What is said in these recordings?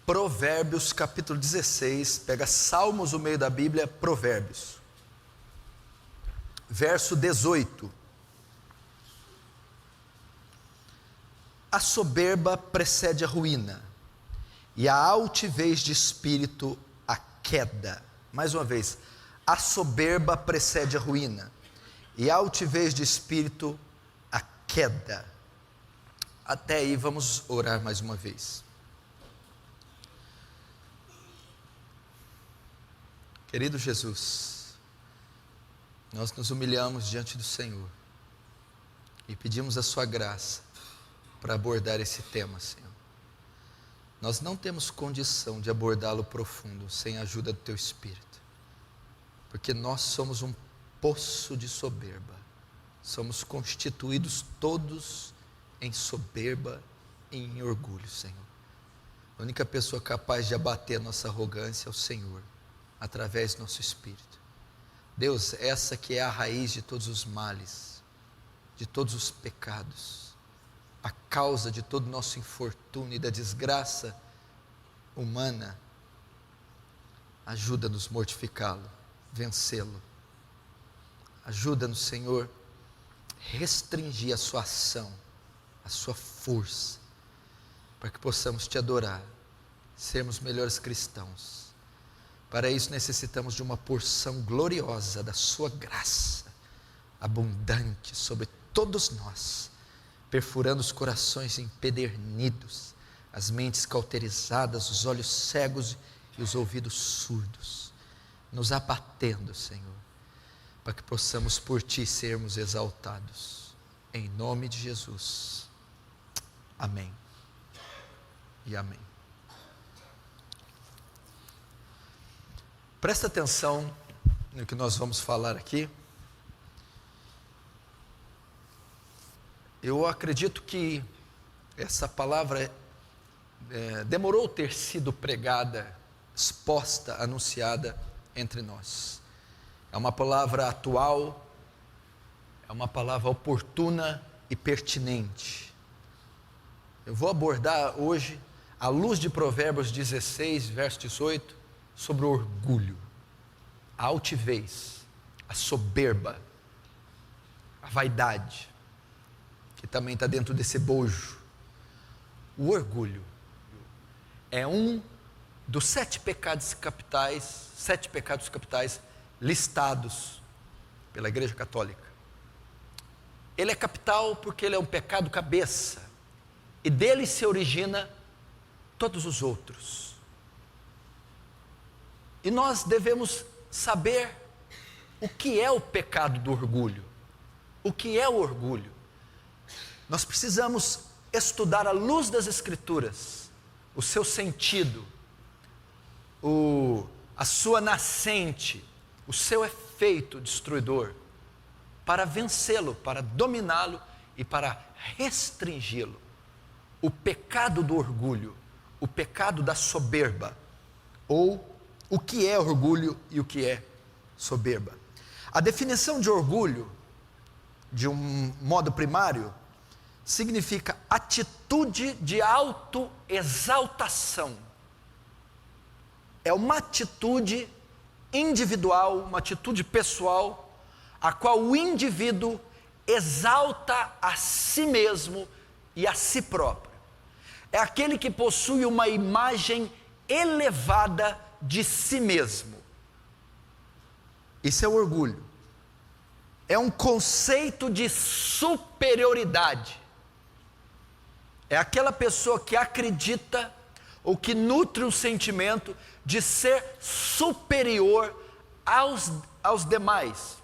Provérbios capítulo 16, pega Salmos no meio da Bíblia, Provérbios, verso 18. A soberba precede a ruína, e a altivez de espírito a queda. Mais uma vez, a soberba precede a ruína, e a altivez de espírito a queda. Até aí vamos orar mais uma vez. Querido Jesus, nós nos humilhamos diante do Senhor e pedimos a sua graça para abordar esse tema, Senhor. Nós não temos condição de abordá-lo profundo sem a ajuda do Teu Espírito, porque nós somos um poço de soberba, somos constituídos todos em soberba e em orgulho, Senhor. A única pessoa capaz de abater a nossa arrogância é o Senhor, através do nosso Espírito. Deus, essa que é a raiz de todos os males, de todos os pecados, a causa de todo o nosso infortúnio e da desgraça humana, ajuda-nos a mortificá-lo, vencê-lo. Ajuda-nos, Senhor, restringir a sua ação, a sua força, para que possamos te adorar, sermos melhores cristãos. Para isso necessitamos de uma porção gloriosa da sua graça, abundante sobre todos nós, perfurando os corações empedernidos, as mentes cauterizadas, os olhos cegos e os ouvidos surdos, nos abatendo, Senhor, para que possamos por Ti sermos exaltados, em nome de Jesus, amém e amém. Presta atenção no que nós vamos falar aqui. Eu acredito que essa palavra demorou ter sido pregada, exposta, anunciada entre nós. É uma palavra atual, é uma palavra oportuna e pertinente. Eu vou abordar hoje, à luz de Provérbios 16, verso 18, sobre o orgulho, a altivez, a soberba, a vaidade, que também está dentro desse bojo. O orgulho é um dos 7 pecados capitais listados pela Igreja Católica. Ele é capital porque ele é um pecado cabeça, e dele se origina todos os outros. E nós devemos saber o que é o pecado do orgulho, o que é o orgulho. Nós precisamos estudar à luz das Escrituras o seu sentido, a sua nascente, o seu efeito destruidor, para vencê-lo, para dominá-lo e para restringi-lo. O pecado do orgulho, o pecado da soberba, ou o que é orgulho e o que é soberba. A definição de orgulho, de um modo primário, significa atitude de autoexaltação. É uma atitude individual, uma atitude pessoal, a qual o indivíduo exalta a si mesmo e a si próprio. É aquele que possui uma imagem elevada de si mesmo. Isso é o orgulho. É um conceito de superioridade. É aquela pessoa que acredita ou que nutre um sentimento de ser superior aos demais,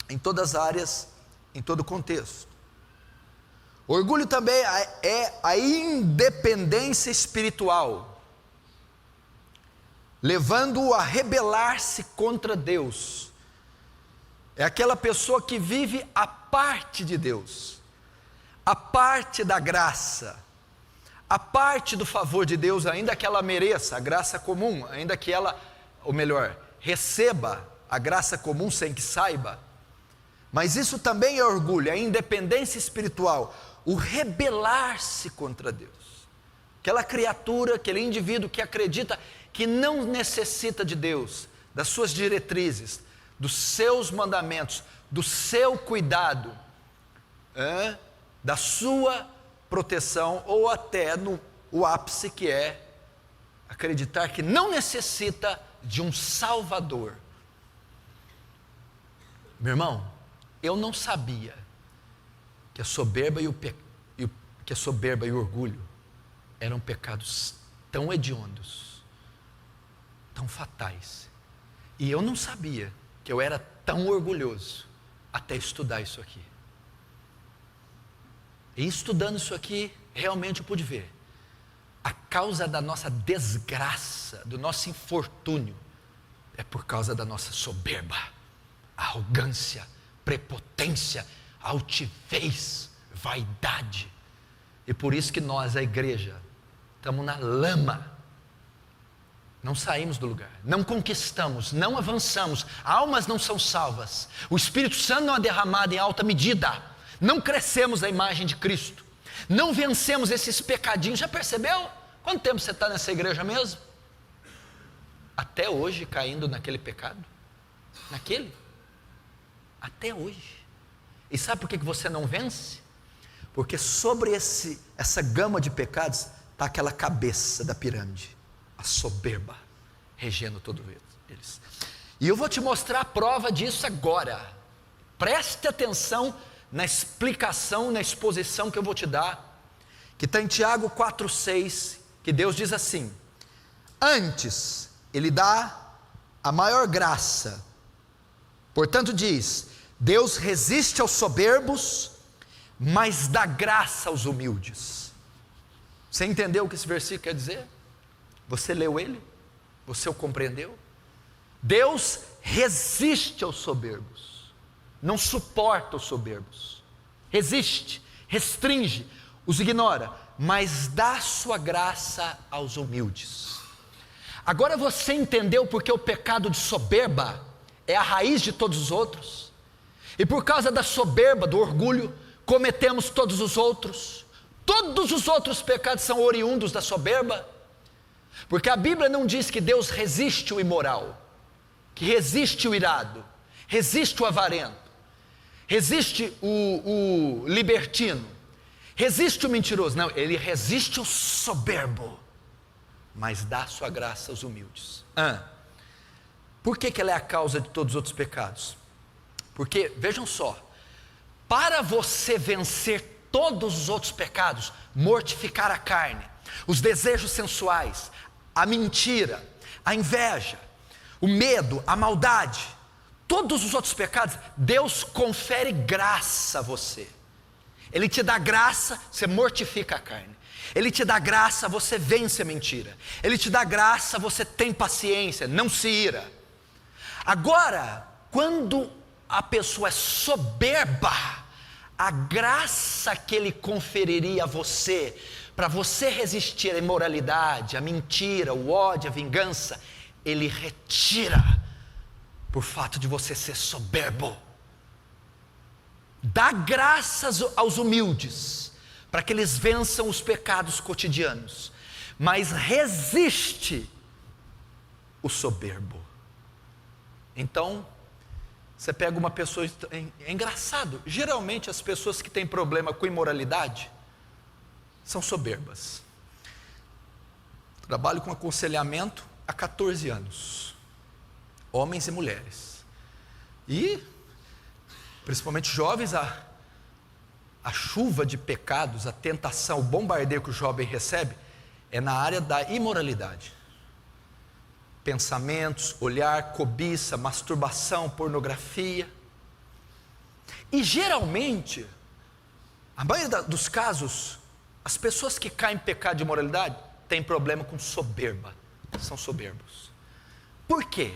em todas as áreas, em todo o contexto. Orgulho também é a independência espiritual, levando-o a rebelar-se contra Deus. É aquela pessoa que vive a parte de Deus, a parte da graça, a parte do favor de Deus, ainda que ela mereça a graça comum, ainda que ela, ou melhor, receba a graça comum sem que saiba. Mas isso também é orgulho, é a independência espiritual, o rebelar-se contra Deus. aquela criatura, aquele indivíduo que acredita que não necessita de Deus, das suas diretrizes, dos seus mandamentos, do seu cuidado, da sua proteção, ou até o ápice, que é acreditar que não necessita de um Salvador. Meu irmão, eu não sabia que a soberba e o orgulho eram pecados tão hediondos, tão fatais. E eu não sabia que eu era tão orgulhoso até estudar isso aqui. E estudando isso aqui, realmente eu pude ver a causa da nossa desgraça, do nosso infortúnio, é por causa da nossa soberba, arrogância, prepotência, altivez, vaidade. E por isso que nós, a igreja, estamos na lama, não saímos do lugar, não conquistamos, não avançamos, almas não são salvas, o Espírito Santo não é derramado em alta medida, não crescemos a imagem de Cristo, não vencemos esses pecadinhos. Já percebeu? Quanto tempo você está nessa igreja mesmo? Até hoje caindo naquele pecado? Até hoje. E sabe por que você não vence? Porque sobre essa gama de pecados está aquela cabeça da pirâmide, a soberba, regendo todos eles. E eu vou te mostrar a prova disso agora. Preste atenção na explicação, na exposição que eu vou te dar, que está em Tiago 4,6, que Deus diz assim: antes Ele dá a maior graça, portanto diz, Deus resiste aos soberbos, mas dá graça aos humildes. Você entendeu o que esse versículo quer dizer? Você leu ele? Você o compreendeu? Deus resiste aos soberbos, não suporta os soberbos, resiste, restringe, os ignora, mas dá sua graça aos humildes. Agora você entendeu porque o pecado de soberba é a raiz de todos os outros? E por causa da soberba, do orgulho, cometemos todos os outros pecados são oriundos da soberba, porque a Bíblia não diz que Deus resiste o imoral, que resiste o irado, resiste o avarento, resiste o libertino, resiste o mentiroso. Não, Ele resiste o soberbo, mas dá sua graça aos humildes. Por que ela é a causa de todos os outros pecados? Porque, vejam só, para você vencer todos os outros pecados, mortificar a carne, os desejos sensuais, a mentira, a inveja, o medo, a maldade, todos os outros pecados, Deus confere graça a você. Ele te dá graça, você mortifica a carne. Ele te dá graça, você vence a mentira. Ele te dá graça, você tem paciência, não se ira. Agora, quando a pessoa é soberba, a graça que Ele conferiria a você, para você resistir à imoralidade, à mentira, ao ódio, à vingança, Ele retira, por fato de você ser soberbo. Dá graças aos humildes, para que eles vençam os pecados cotidianos, mas resiste o soberbo. Então, você pega uma pessoa, é engraçado, geralmente as pessoas que têm problema com imoralidade são soberbas. Trabalho com aconselhamento há 14 anos, homens e mulheres, e principalmente jovens, a chuva de pecados, a tentação, o bombardeio que o jovem recebe é na área da imoralidade. Pensamentos, olhar, cobiça, masturbação, pornografia. E geralmente, a maioria dos casos, as pessoas que caem em pecado de imoralidade têm problema com soberba, são soberbos. Por quê?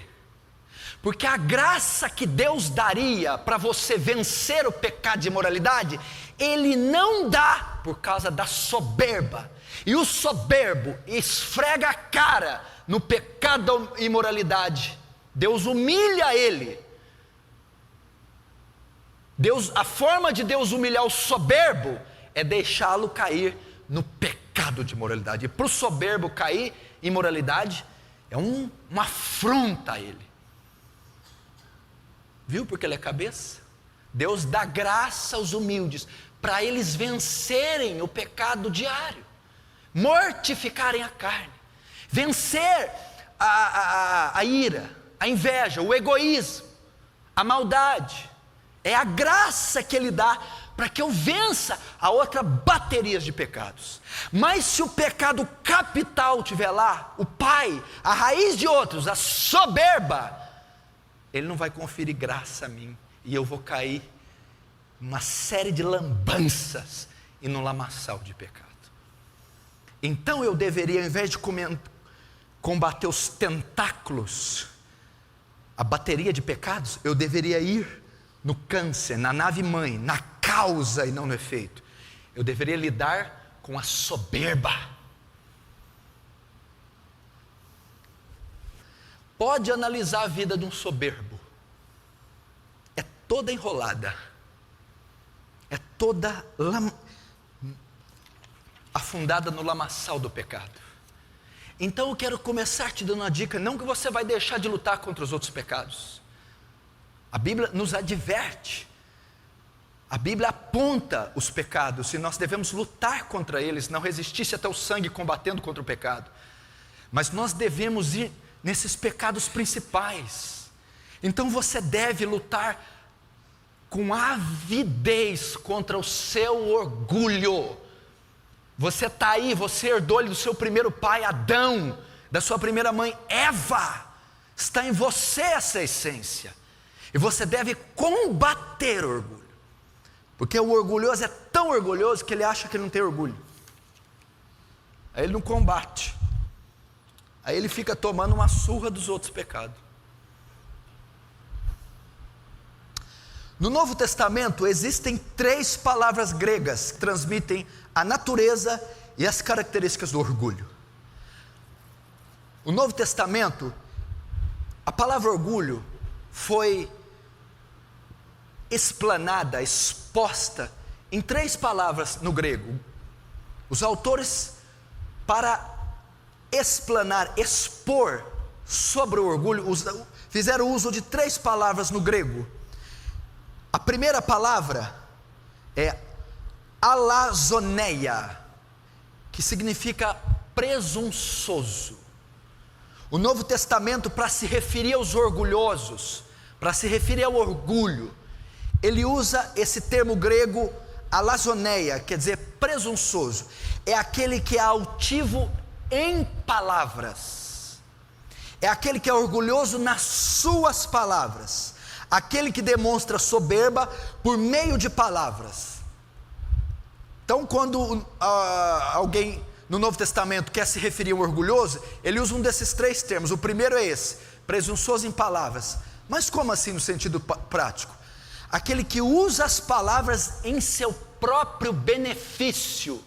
Porque a graça que Deus daria para você vencer o pecado de imoralidade, Ele não dá por causa da soberba. E o soberbo esfrega a cara no pecado da imoralidade. Deus humilha ele. A forma de Deus humilhar o soberbo é deixá-lo cair no pecado fardo de moralidade. E para o soberbo cair em moralidade é uma afronta a ele. Viu porque ele é cabeça? Deus dá graça aos humildes para eles vencerem o pecado diário, mortificarem a carne, vencer a ira, a inveja, o egoísmo, a maldade. É a graça que Ele dá para que eu vença a outra bateria de pecados. Mas se o pecado capital estiver lá, o pai, a raiz de outros, a soberba, Ele não vai conferir graça a mim, e eu vou cair numa série de lambanças e num lamaçal de pecado. Então eu deveria, ao invés de combater os tentáculos, a bateria de pecados, eu deveria ir no câncer, na nave mãe, na causa e não no efeito. Eu deveria lidar com a soberba. Pode analisar a vida de um soberbo. É toda enrolada. É toda afundada no lamaçal do pecado. Então eu quero começar te dando uma dica, não que você vai deixar de lutar contra os outros pecados. A Bíblia nos adverte, a Bíblia aponta os pecados, e nós devemos lutar contra eles, não resistir-se até o sangue combatendo contra o pecado. Mas nós devemos ir nesses pecados principais. Então você deve lutar com avidez contra o seu orgulho. Você está aí, você herdou do seu primeiro pai Adão, da sua primeira mãe Eva. Está em você essa essência, e você deve combater o orgulho, porque o orgulhoso é tão orgulhoso que ele acha que ele não tem orgulho. Aí ele não combate, aí ele fica tomando uma surra dos outros pecados. No Novo Testamento existem 3 palavras gregas que transmitem a natureza e as características do orgulho. O Novo Testamento, a palavra orgulho foi explanada, exposta em 3 palavras no grego. Os autores, para explanar, expor sobre o orgulho, fizeram uso de 3 palavras no grego. A primeira palavra é alazoneia, que significa presunçoso. O Novo Testamento, para se referir aos orgulhosos, para se referir ao orgulho, ele usa esse termo grego alazoneia, quer dizer presunçoso. É aquele que é altivo em palavras, é aquele que é orgulhoso nas suas palavras, aquele que demonstra soberba por meio de palavras. Então, quando alguém no Novo Testamento quer se referir ao orgulhoso, ele usa um desses 3 termos. O primeiro é esse, presunçoso em palavras. Mas como assim no sentido prático? Aquele que usa as palavras em seu próprio benefício.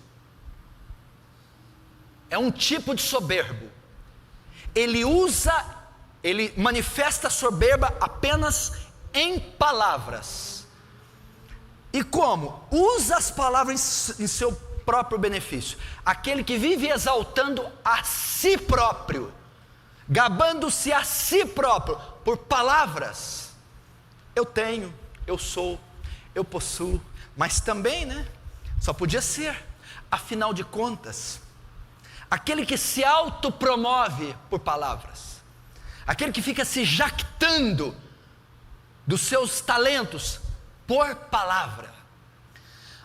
É um tipo de soberbo. Ele manifesta soberba apenas em palavras. E como? Usa as palavras em seu próprio benefício. Aquele que vive exaltando a si próprio, gabando-se a si próprio por palavras. Eu tenho, eu sou, eu possuo. Mas também, só podia ser, afinal de contas, aquele que se autopromove por palavras, aquele que fica se jactando dos seus talentos por palavra.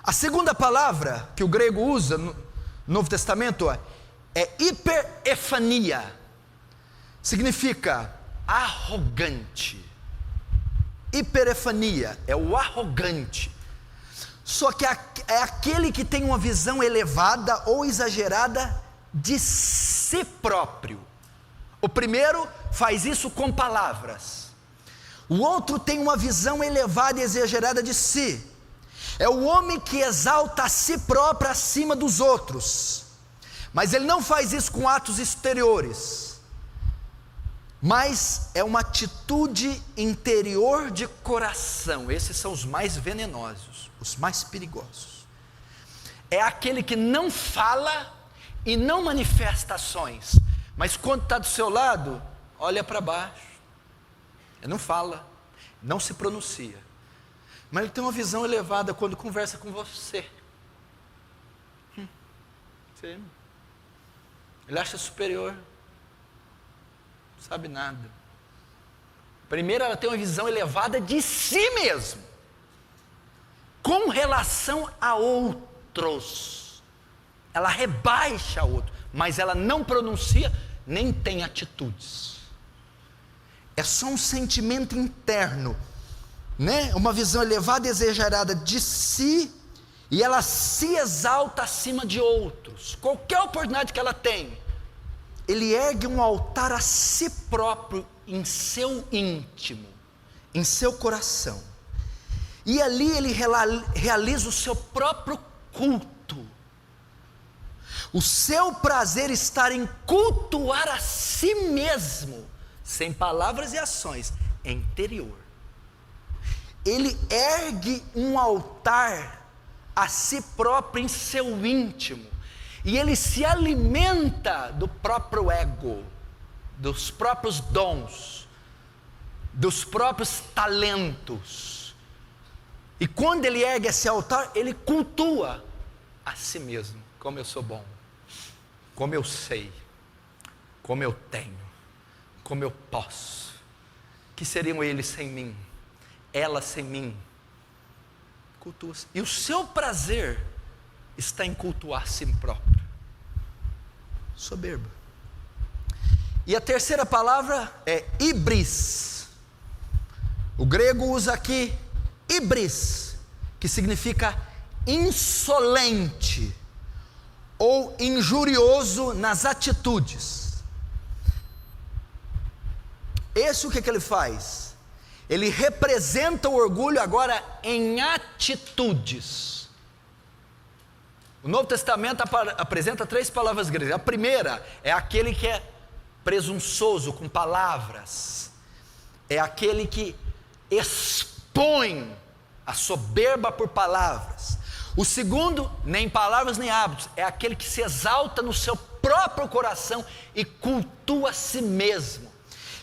A segunda palavra que o grego usa no Novo Testamento é hiperefania, significa arrogante. Hiperefania é o arrogante, só que é aquele que tem uma visão elevada ou exagerada de si próprio. O primeiro faz isso com palavras, o outro tem uma visão elevada e exagerada de si. É o homem que exalta a si próprio acima dos outros, mas ele não faz isso com atos exteriores, mas é uma atitude interior de coração. Esses são os mais venenosos, os mais perigosos. É aquele que não fala e não manifestações. Mas quando está do seu lado, olha para baixo. Ele não fala, não se pronuncia. Mas ele tem uma visão elevada quando conversa com você. Ele acha superior. Não sabe nada. Primeiro, ela tem uma visão elevada de si mesmo, com relação a outros. Ela rebaixa outro, mas ela não pronuncia, nem tem atitudes. É só um sentimento interno, né? Uma visão elevada e exagerada de si, e ela se exalta acima de outros. Qualquer oportunidade que ela tem, ele ergue um altar a si próprio, em seu íntimo, em seu coração, e ali ele realiza o seu próprio culto. O seu prazer está em cultuar a si mesmo, sem palavras e ações, é interior. Ele ergue um altar a si próprio em seu íntimo, e ele se alimenta do próprio ego, dos próprios dons, dos próprios talentos. E quando ele ergue esse altar, ele cultua a si mesmo. Como eu sou bom, como eu sei, como eu tenho, como eu posso. Que seriam eles sem mim, ela sem mim? Cultua-se. E o seu prazer está em cultuar a si próprio. Soberba. E a terceira palavra é hibris. O grego usa aqui hibris, que significa insolente ou injurioso nas atitudes. Esse o que ele faz? Ele representa o orgulho agora em atitudes. O Novo Testamento apresenta 3 palavras gregas. A primeira é aquele que é presunçoso com palavras, é aquele que expõe a soberba por palavras. O segundo, nem palavras nem hábitos, é aquele que se exalta no seu próprio coração e cultua a si mesmo.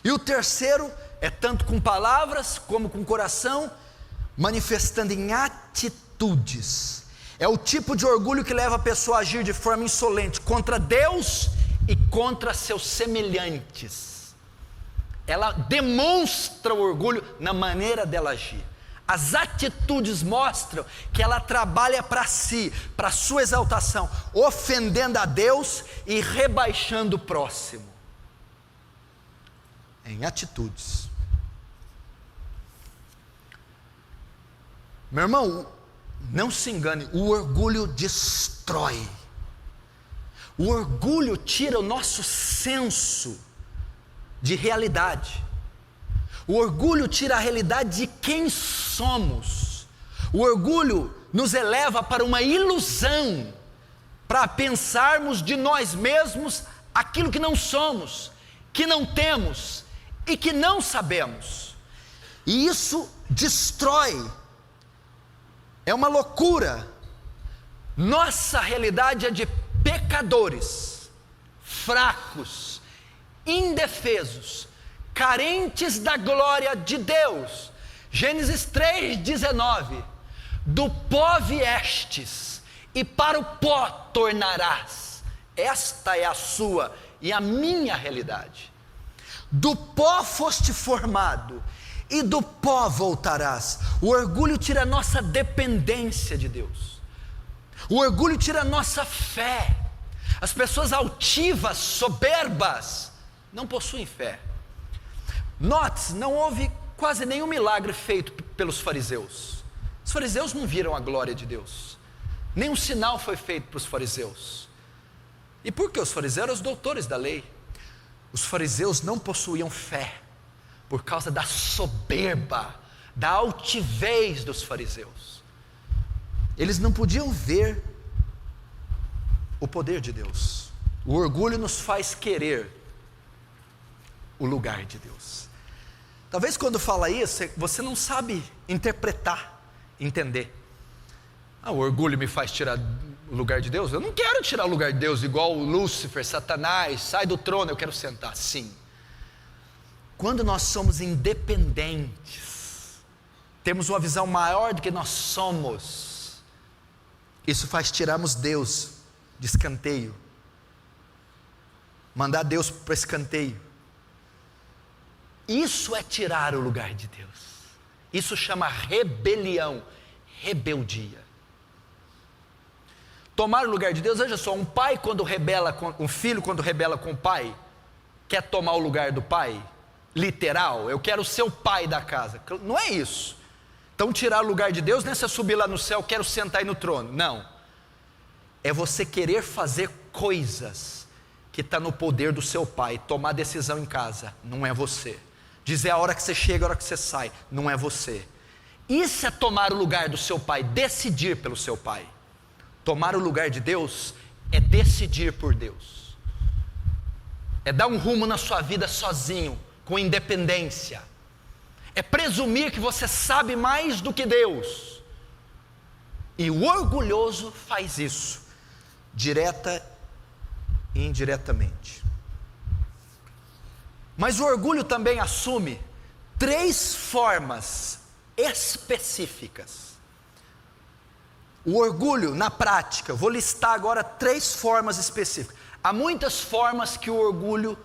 E o terceiro é tanto com palavras como com coração, manifestando em atitudes. É o tipo de orgulho que leva a pessoa a agir de forma insolente contra Deus e contra seus semelhantes. Ela demonstra o orgulho na maneira dela agir. As atitudes mostram que ela trabalha para si, para sua exaltação, ofendendo a Deus e rebaixando o próximo. Em atitudes. Meu irmão, não se engane, o orgulho destrói. O orgulho tira o nosso senso de realidade. O orgulho tira a realidade de quem somos. O orgulho nos eleva para uma ilusão, para pensarmos de nós mesmos aquilo que não somos, que não temos e que não sabemos. E isso destrói. É uma loucura. Nossa realidade é de pecadores, fracos, indefesos, carentes da glória de Deus. Gênesis 3:19, do pó viestes e para o pó tornarás. Esta é a sua e a minha realidade. Do pó foste formado e do pó voltarás. O orgulho tira a nossa dependência de Deus. O orgulho tira a nossa fé. As pessoas altivas, soberbas, não possuem fé. Note, não houve quase nenhum milagre feito pelos fariseus. Os fariseus não viram a glória de Deus. Nenhum sinal foi feito para os fariseus. E por que os fariseus eram os doutores da lei? Os fariseus não possuíam fé, por causa da soberba, da altivez dos fariseus. Eles não podiam ver o poder de Deus. O orgulho nos faz querer o lugar de Deus. Talvez quando fala isso, você não sabe interpretar, entender. O orgulho me faz tirar o lugar de Deus? Eu não quero tirar o lugar de Deus igual o Lúcifer, Satanás, sai do trono, eu quero sentar. Sim. Quando nós somos independentes, temos uma visão maior do que nós somos, isso faz tirarmos Deus de escanteio, mandar Deus para escanteio. Isso é tirar o lugar de Deus. Isso chama rebelião, rebeldia. Tomar o lugar de Deus, veja só, um pai quando rebela, um filho quando rebela com o pai, quer tomar o lugar do pai, literal, eu quero ser o pai da casa. Não é isso. Então tirar o lugar de Deus não é você subir lá no céu, quero sentar aí no trono. Não. É você querer fazer coisas que está no poder do seu pai, tomar decisão em casa, não é você. Dizer a hora que você chega, a hora que você sai, não é você. Isso é tomar o lugar do seu pai, decidir pelo seu pai. Tomar o lugar de Deus é decidir por Deus. É dar um rumo na sua vida sozinho, com independência. É presumir que você sabe mais do que Deus. E o orgulhoso faz isso, direta e indiretamente. Mas o orgulho também assume 3 formas específicas. O orgulho, na prática, eu vou listar agora 3 formas específicas. Há muitas formas que o orgulho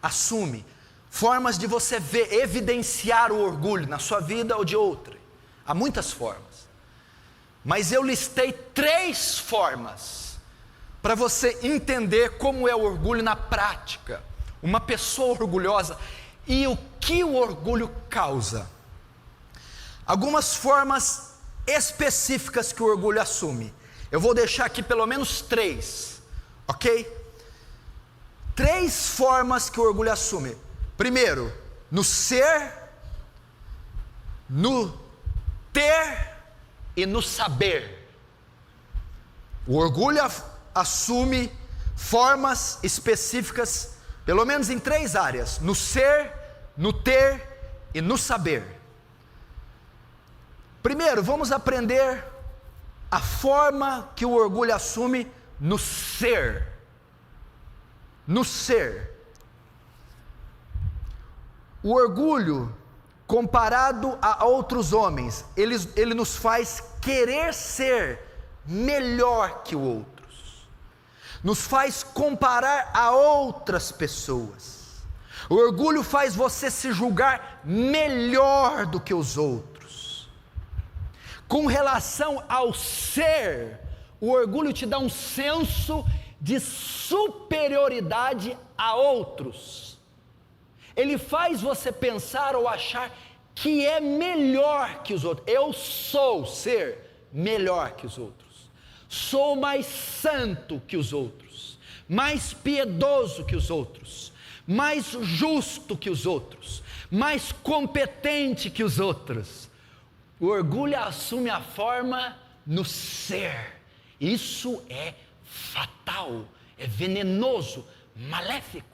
assume, formas de você ver, evidenciar o orgulho na sua vida ou de outra. Há muitas formas. Mas eu listei 3 formas para você entender como é o orgulho na prática. Uma pessoa orgulhosa e o que o orgulho causa. Algumas formas específicas que o orgulho assume. Eu vou deixar aqui pelo menos 3, ok? 3 formas que o orgulho assume. Primeiro, no ser, no ter e no saber. O orgulho assume formas específicas, pelo menos em 3 áreas: no ser, no ter e no saber. Primeiro, vamos aprender a forma que o orgulho assume no ser. No ser. O orgulho, comparado a outros homens, ele nos faz querer ser melhor que outros, nos faz comparar a outras pessoas. O orgulho faz você se julgar melhor do que os outros. Com relação ao ser, o orgulho te dá um senso de superioridade a outros. Ele faz você pensar ou achar que é melhor que os outros. Eu sou ser melhor que os outros, sou mais santo que os outros, mais piedoso que os outros, mais justo que os outros, mais competente que os outros. O orgulho assume a forma no ser. Isso é fatal, é venenoso, maléfico.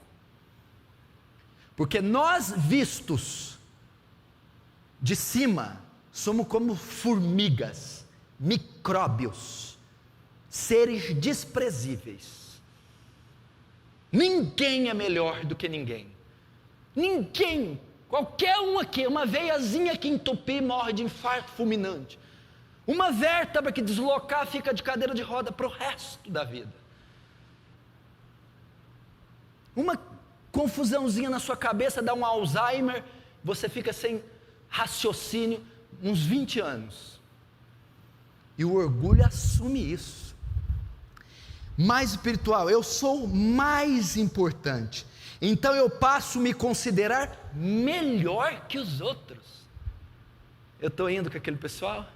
Porque nós, vistos de cima, somos como formigas, micróbios, seres desprezíveis. Ninguém é melhor do que ninguém. Ninguém, qualquer um aqui, uma veiazinha que entupir morre de infarto fulminante. Uma vértebra que deslocar fica de cadeira de roda para o resto da vida. Uma confusãozinha na sua cabeça dá um Alzheimer, você fica sem raciocínio uns 20 anos. E o orgulho assume isso. Mais espiritual, eu sou mais importante, então eu passo a me considerar melhor que os outros. Eu estou indo com aquele pessoal,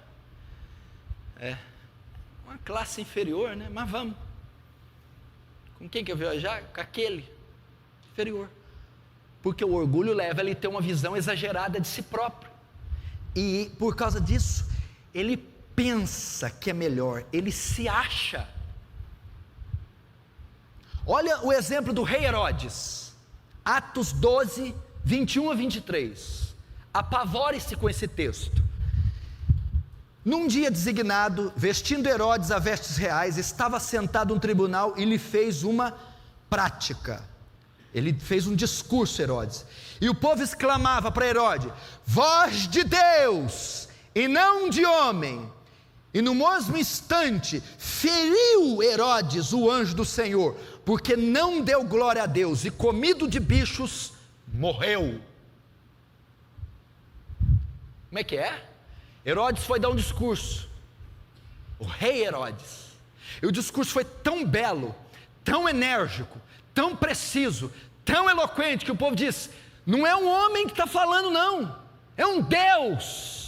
uma classe inferior, né? Mas vamos. Com quem que eu viajar? Com aquele inferior. Porque o orgulho leva ele a ter uma visão exagerada de si próprio. E por causa disso, ele pensa que é melhor, ele se acha. Olha o exemplo do rei Herodes, Atos 12, 21 a 23. Apavore-se com esse texto. Num dia designado, vestindo Herodes a vestes reais, estava sentado no tribunal e lhe fez uma prática. Ele fez um discurso, Herodes, e o povo exclamava para Herodes: voz de Deus e não de homem. E no mesmo instante feriu Herodes o anjo do Senhor, porque não deu glória a Deus, e comido de bichos morreu. Como é que é? Herodes foi dar um discurso, o rei Herodes, e o discurso foi tão belo, tão enérgico, tão preciso, tão eloquente, que o povo disse: não é um homem que está falando não, é um Deus.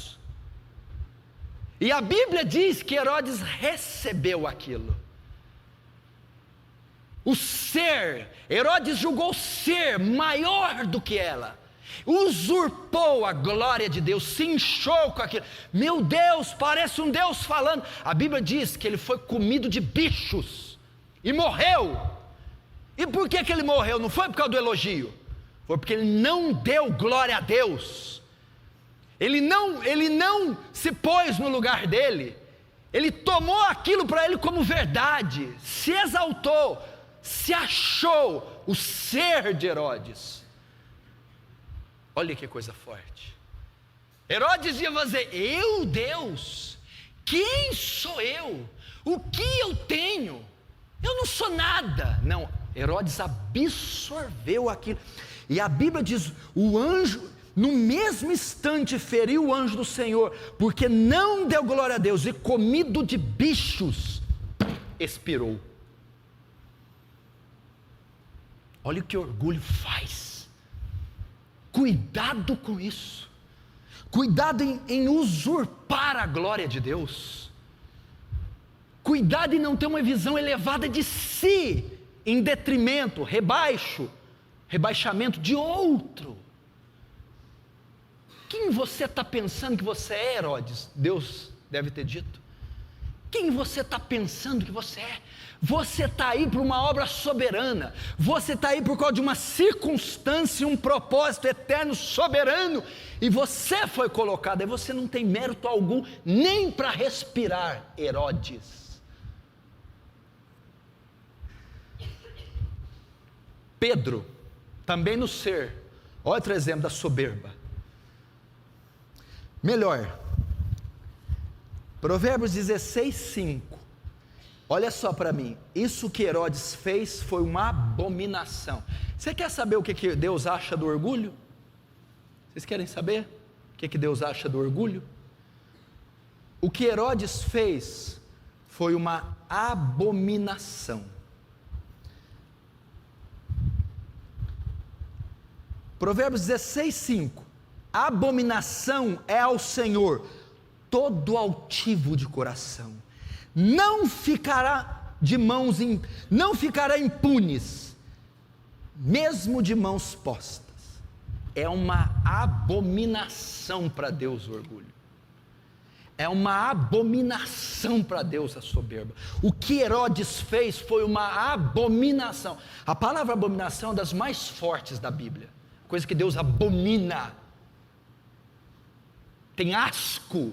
E a Bíblia diz que Herodes recebeu aquilo. O ser, Herodes julgou ser maior do que ela, usurpou a glória de Deus, se inchou com aquilo. Meu Deus, parece um Deus falando. A Bíblia diz que ele foi comido de bichos e morreu. E por que ele morreu? Não foi por causa do elogio, foi porque ele não deu glória a Deus. Ele não se pôs no lugar dele. Ele tomou aquilo para ele como verdade, se exaltou, se achou o ser de Herodes. Olha que coisa forte. Herodes ia fazer: eu, Deus, quem sou eu? O que eu tenho? Eu não sou nada. Não, Herodes absorveu aquilo. E a Bíblia diz: o anjo, no mesmo instante, feriu o anjo do Senhor, porque não deu glória a Deus, e comido de bichos, expirou. Olha o que orgulho faz. Cuidado com isso, cuidado em usurpar a glória de Deus, cuidado em não ter uma visão elevada de si, em detrimento, rebaixamento de outro. Quem você está pensando que você é, Herodes? Deus deve ter dito. Quem você está pensando que você é? Você está aí por uma obra soberana, você está aí por causa de uma circunstância, um propósito eterno, soberano, e você foi colocado, e você não tem mérito algum, nem para respirar, Herodes. Pedro, também no ser, outro exemplo da soberba. Melhor, Provérbios 16:5. Olha só para mim, isso que Herodes fez foi uma abominação. Você quer saber o que Deus acha do orgulho? Vocês querem saber o que Deus acha do orgulho? O que Herodes fez foi uma abominação. Provérbios 16:5. Abominação é ao Senhor todo altivo de coração. Não ficará impunes, mesmo de mãos postas. É uma abominação para Deus o orgulho. É uma abominação para Deus a soberba. O que Herodes fez foi uma abominação. A palavra abominação é uma das mais fortes da Bíblia. Coisa que Deus abomina. Tem asco.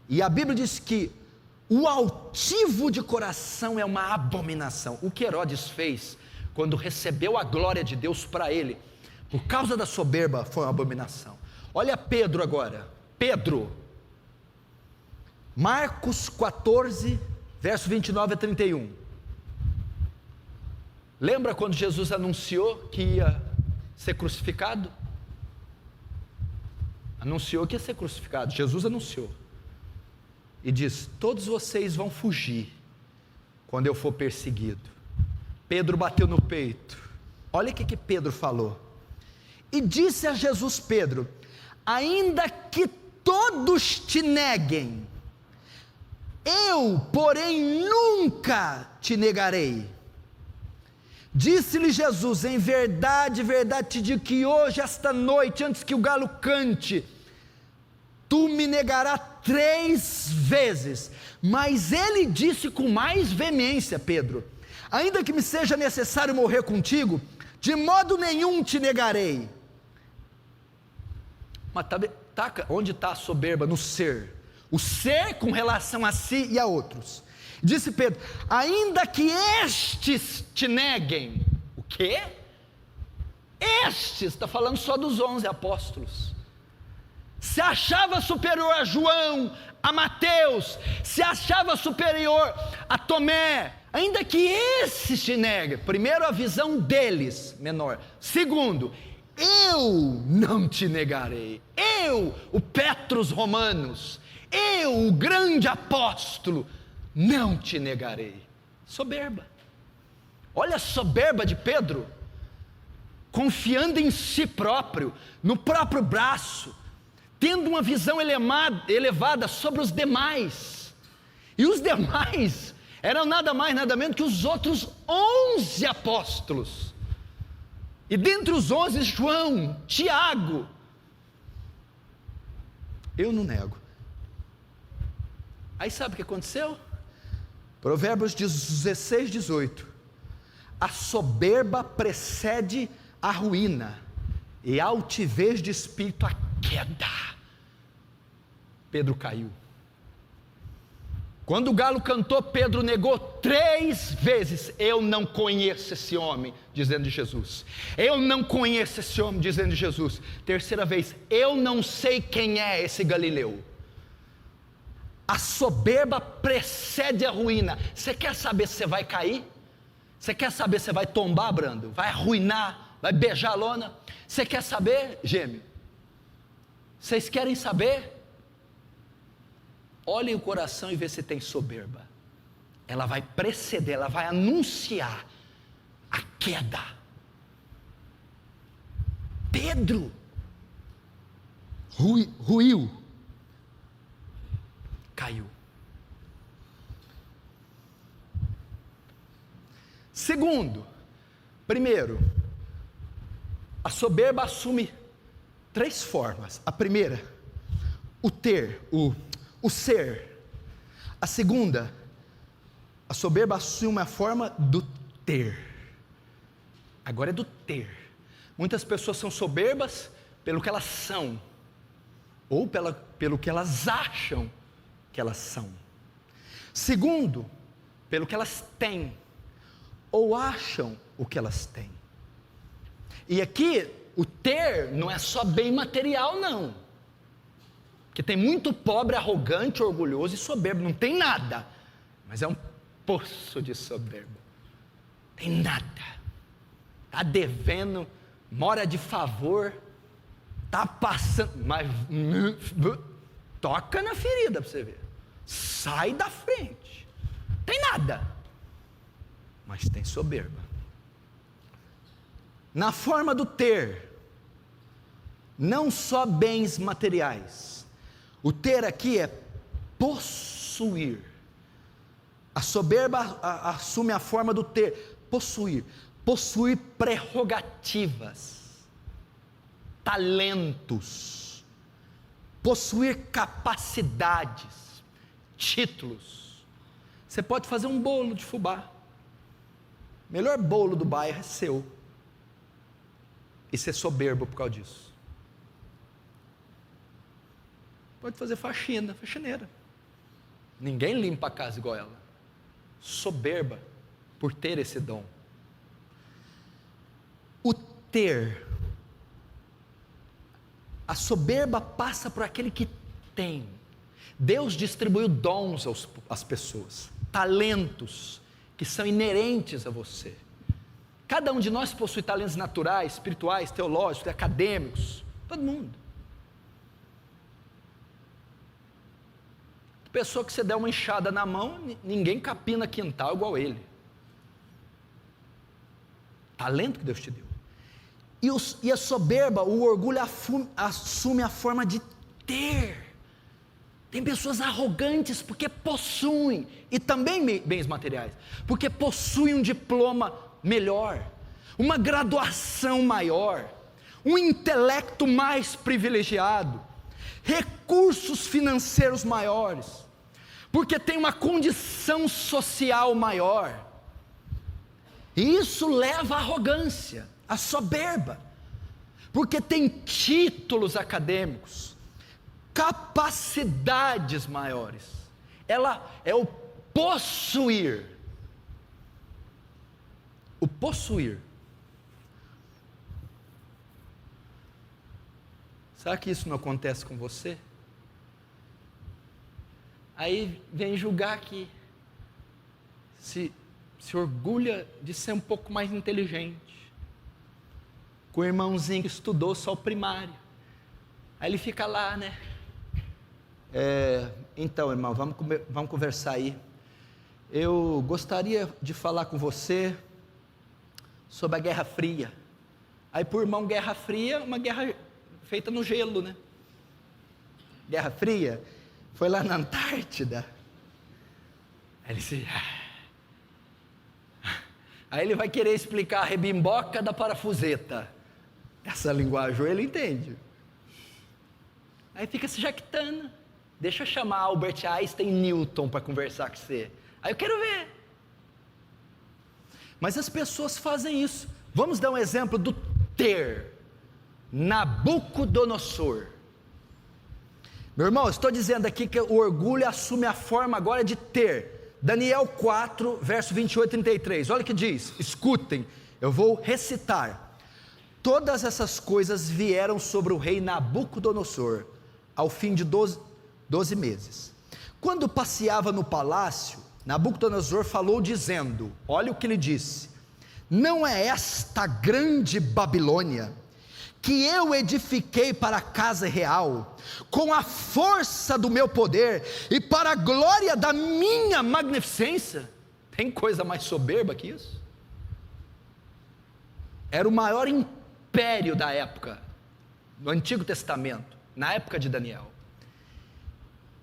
E a Bíblia diz que o altivo de coração é uma abominação. O que Herodes fez quando recebeu a glória de Deus para ele, por causa da soberba, foi uma abominação. Olha Pedro agora. Pedro, Marcos 14, verso 29 a 31. Lembra quando Jesus anunciou que ia ser crucificado? Anunciou que ia ser crucificado. Jesus anunciou. E diz: todos vocês vão fugir quando eu for perseguido. Pedro bateu no peito. Olha o que Pedro falou. E disse a Jesus Pedro: ainda que todos te neguem, eu, porém, nunca te negarei. Disse-lhe Jesus: em verdade, verdade te digo que hoje, esta noite, antes que o galo cante, tu me negarás 3 vezes. Mas ele disse com mais veemência: Pedro, ainda que me seja necessário morrer contigo, de modo nenhum te negarei. Mas onde está a soberba? No ser. O ser com relação a si e a outros. Disse Pedro: ainda que estes te neguem. O quê? Estes, está falando só dos 11 apóstolos. Se achava superior a João, a Mateus, se achava superior a Tomé, ainda que esses te neguem. Primeiro, a visão deles, menor. Segundo, eu não te negarei. Eu, o Petros Romanos, eu, o grande apóstolo, não te negarei. Soberba. Olha a soberba de Pedro, confiando em si próprio, no próprio braço, tendo uma visão elevada sobre os demais. E os demais eram nada mais, nada menos que os outros 11 apóstolos. E dentre os 11, João, Tiago. Eu não nego. Aí sabe o que aconteceu? Provérbios 16, 18. A soberba precede a ruína, e a altivez de espírito a queda. Pedro caiu. Quando o galo cantou, Pedro negou 3 vezes: eu não conheço esse homem, dizendo de Jesus. Eu não conheço esse homem, dizendo de Jesus. Terceira vez: eu não sei quem é esse Galileu. A soberba precede a ruína. Você quer saber se você vai cair? Você quer saber se você vai tombar, Brando? Vai arruinar? Vai beijar a lona? Você quer saber, gêmeo? Vocês querem saber? Olhem o coração e vê se tem soberba. Ela vai preceder, ela vai anunciar a queda. Pedro ruiu, caiu. Segundo, primeiro, a soberba assume 3 formas. A primeira, o ter, o ser. A segunda, a soberba assume a forma do ter. Agora é do ter. Muitas pessoas são soberbas pelo que elas são, ou pelo que elas acham que elas são. Segundo, pelo que elas têm, ou acham o que elas têm. E aqui, o ter não é só bem material, não. Porque tem muito pobre, arrogante, orgulhoso e soberbo. Não tem nada, mas é um poço de soberba. Tem nada. Está devendo, mora de favor, está passando, mas toca na ferida para você ver. Sai da frente. Tem nada, mas tem soberba. Na forma do ter, não só bens materiais. O ter aqui é possuir. A soberba assume a forma do ter, possuir. Possuir prerrogativas, talentos, possuir capacidades, títulos. Você pode fazer um bolo de fubá. Melhor bolo do bairro é seu. E ser soberbo por causa disso. Pode fazer faxineira. Ninguém limpa a casa igual ela. Soberba por ter esse dom. O ter. A soberba passa por aquele que tem. Deus distribuiu dons às pessoas, talentos que são inerentes a você. Cada um de nós possui talentos naturais, espirituais, teológicos, acadêmicos, todo mundo. Pessoa que você der uma enxada na mão, ninguém capina quintal igual ele. Talento que Deus te deu. E a soberba, o orgulho assume a forma de ter. Tem pessoas arrogantes porque possuem, e também bens materiais, porque possuem um diploma melhor, uma graduação maior, um intelecto mais privilegiado, recursos financeiros maiores, porque tem uma condição social maior. E isso leva à arrogância, à soberba, porque tem títulos acadêmicos, capacidades maiores. Ela é o possuir. O possuir. Será que isso não acontece com você? Aí vem julgar que se orgulha de ser um pouco mais inteligente, com o irmãozinho que estudou só o primário. Aí ele fica lá, né? Então, irmão, vamos conversar aí. Eu gostaria de falar com você sobre a Guerra Fria. Aí, por irmão, Guerra Fria, uma guerra feita no gelo, né? Guerra Fria foi lá na Antártida. Aí ele vai querer explicar a rebimboca da parafuseta. Essa linguagem ele entende. Aí fica se jactando. Deixa eu chamar Albert Einstein e Newton para conversar com você. Aí eu quero ver. Mas as pessoas fazem isso. Vamos dar um exemplo do ter. Nabucodonosor. Meu irmão, eu estou dizendo aqui que o orgulho assume a forma agora de ter. Daniel 4, verso 28 e 33. Olha o que diz. Escutem, eu vou recitar. Todas essas coisas vieram sobre o rei Nabucodonosor, ao fim de 12 meses. Quando passeava no palácio, Nabucodonosor falou dizendo, olha o que ele disse: não é esta grande Babilônia, que eu edifiquei para a casa real, com a força do meu poder, e para a glória da minha magnificência? Tem coisa mais soberba que isso? Era o maior império da época, no Antigo Testamento, na época de Daniel.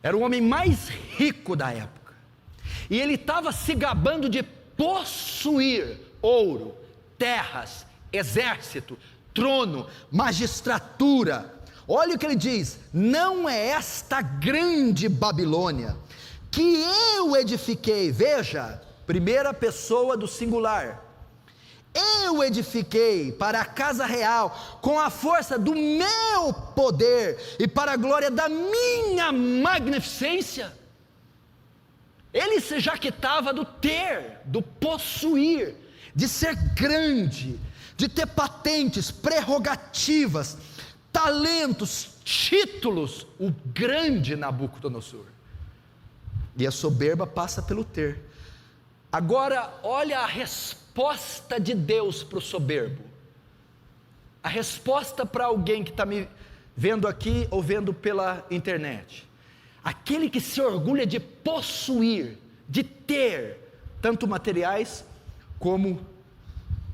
Era o homem mais rico da época, e ele estava se gabando de possuir ouro, terras, exército, trono, magistratura. Olha o que ele diz: não é esta grande Babilônia que eu edifiquei. Veja, primeira pessoa do singular. Eu edifiquei para a casa real com a força do meu poder e para a glória da minha magnificência. Ele se jactava do ter, do possuir, de ser grande, de ter patentes, prerrogativas, talentos, títulos. O grande Nabucodonosor. E a soberba passa pelo ter. Agora olha a resposta de Deus para o soberbo. A resposta para alguém que está me vendo aqui ou vendo pela internet. Aquele que se orgulha de possuir, de ter, tanto materiais como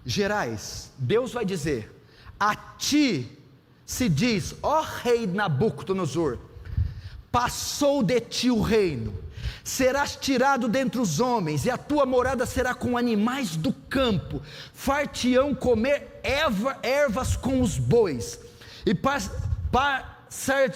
gerais. Deus vai dizer: a ti se diz, ó rei Nabucodonosor, passou de ti o reino, serás tirado dentre os homens, e a tua morada será com animais do campo, far-te-ão comer ervas com os bois, e passar-ão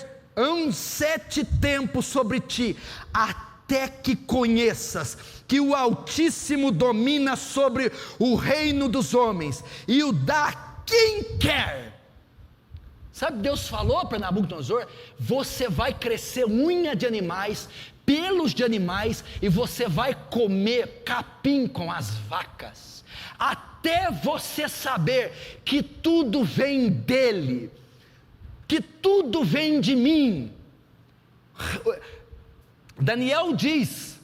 7 tempos sobre ti, até que conheças que o Altíssimo domina sobre o reino dos homens, e o dá a quem quer. Sabe, Deus falou para Nabucodonosor: você vai crescer unha de animais, pelos de animais, e você vai comer capim com as vacas, até você saber que tudo vem dele, que tudo vem de mim. Daniel diz,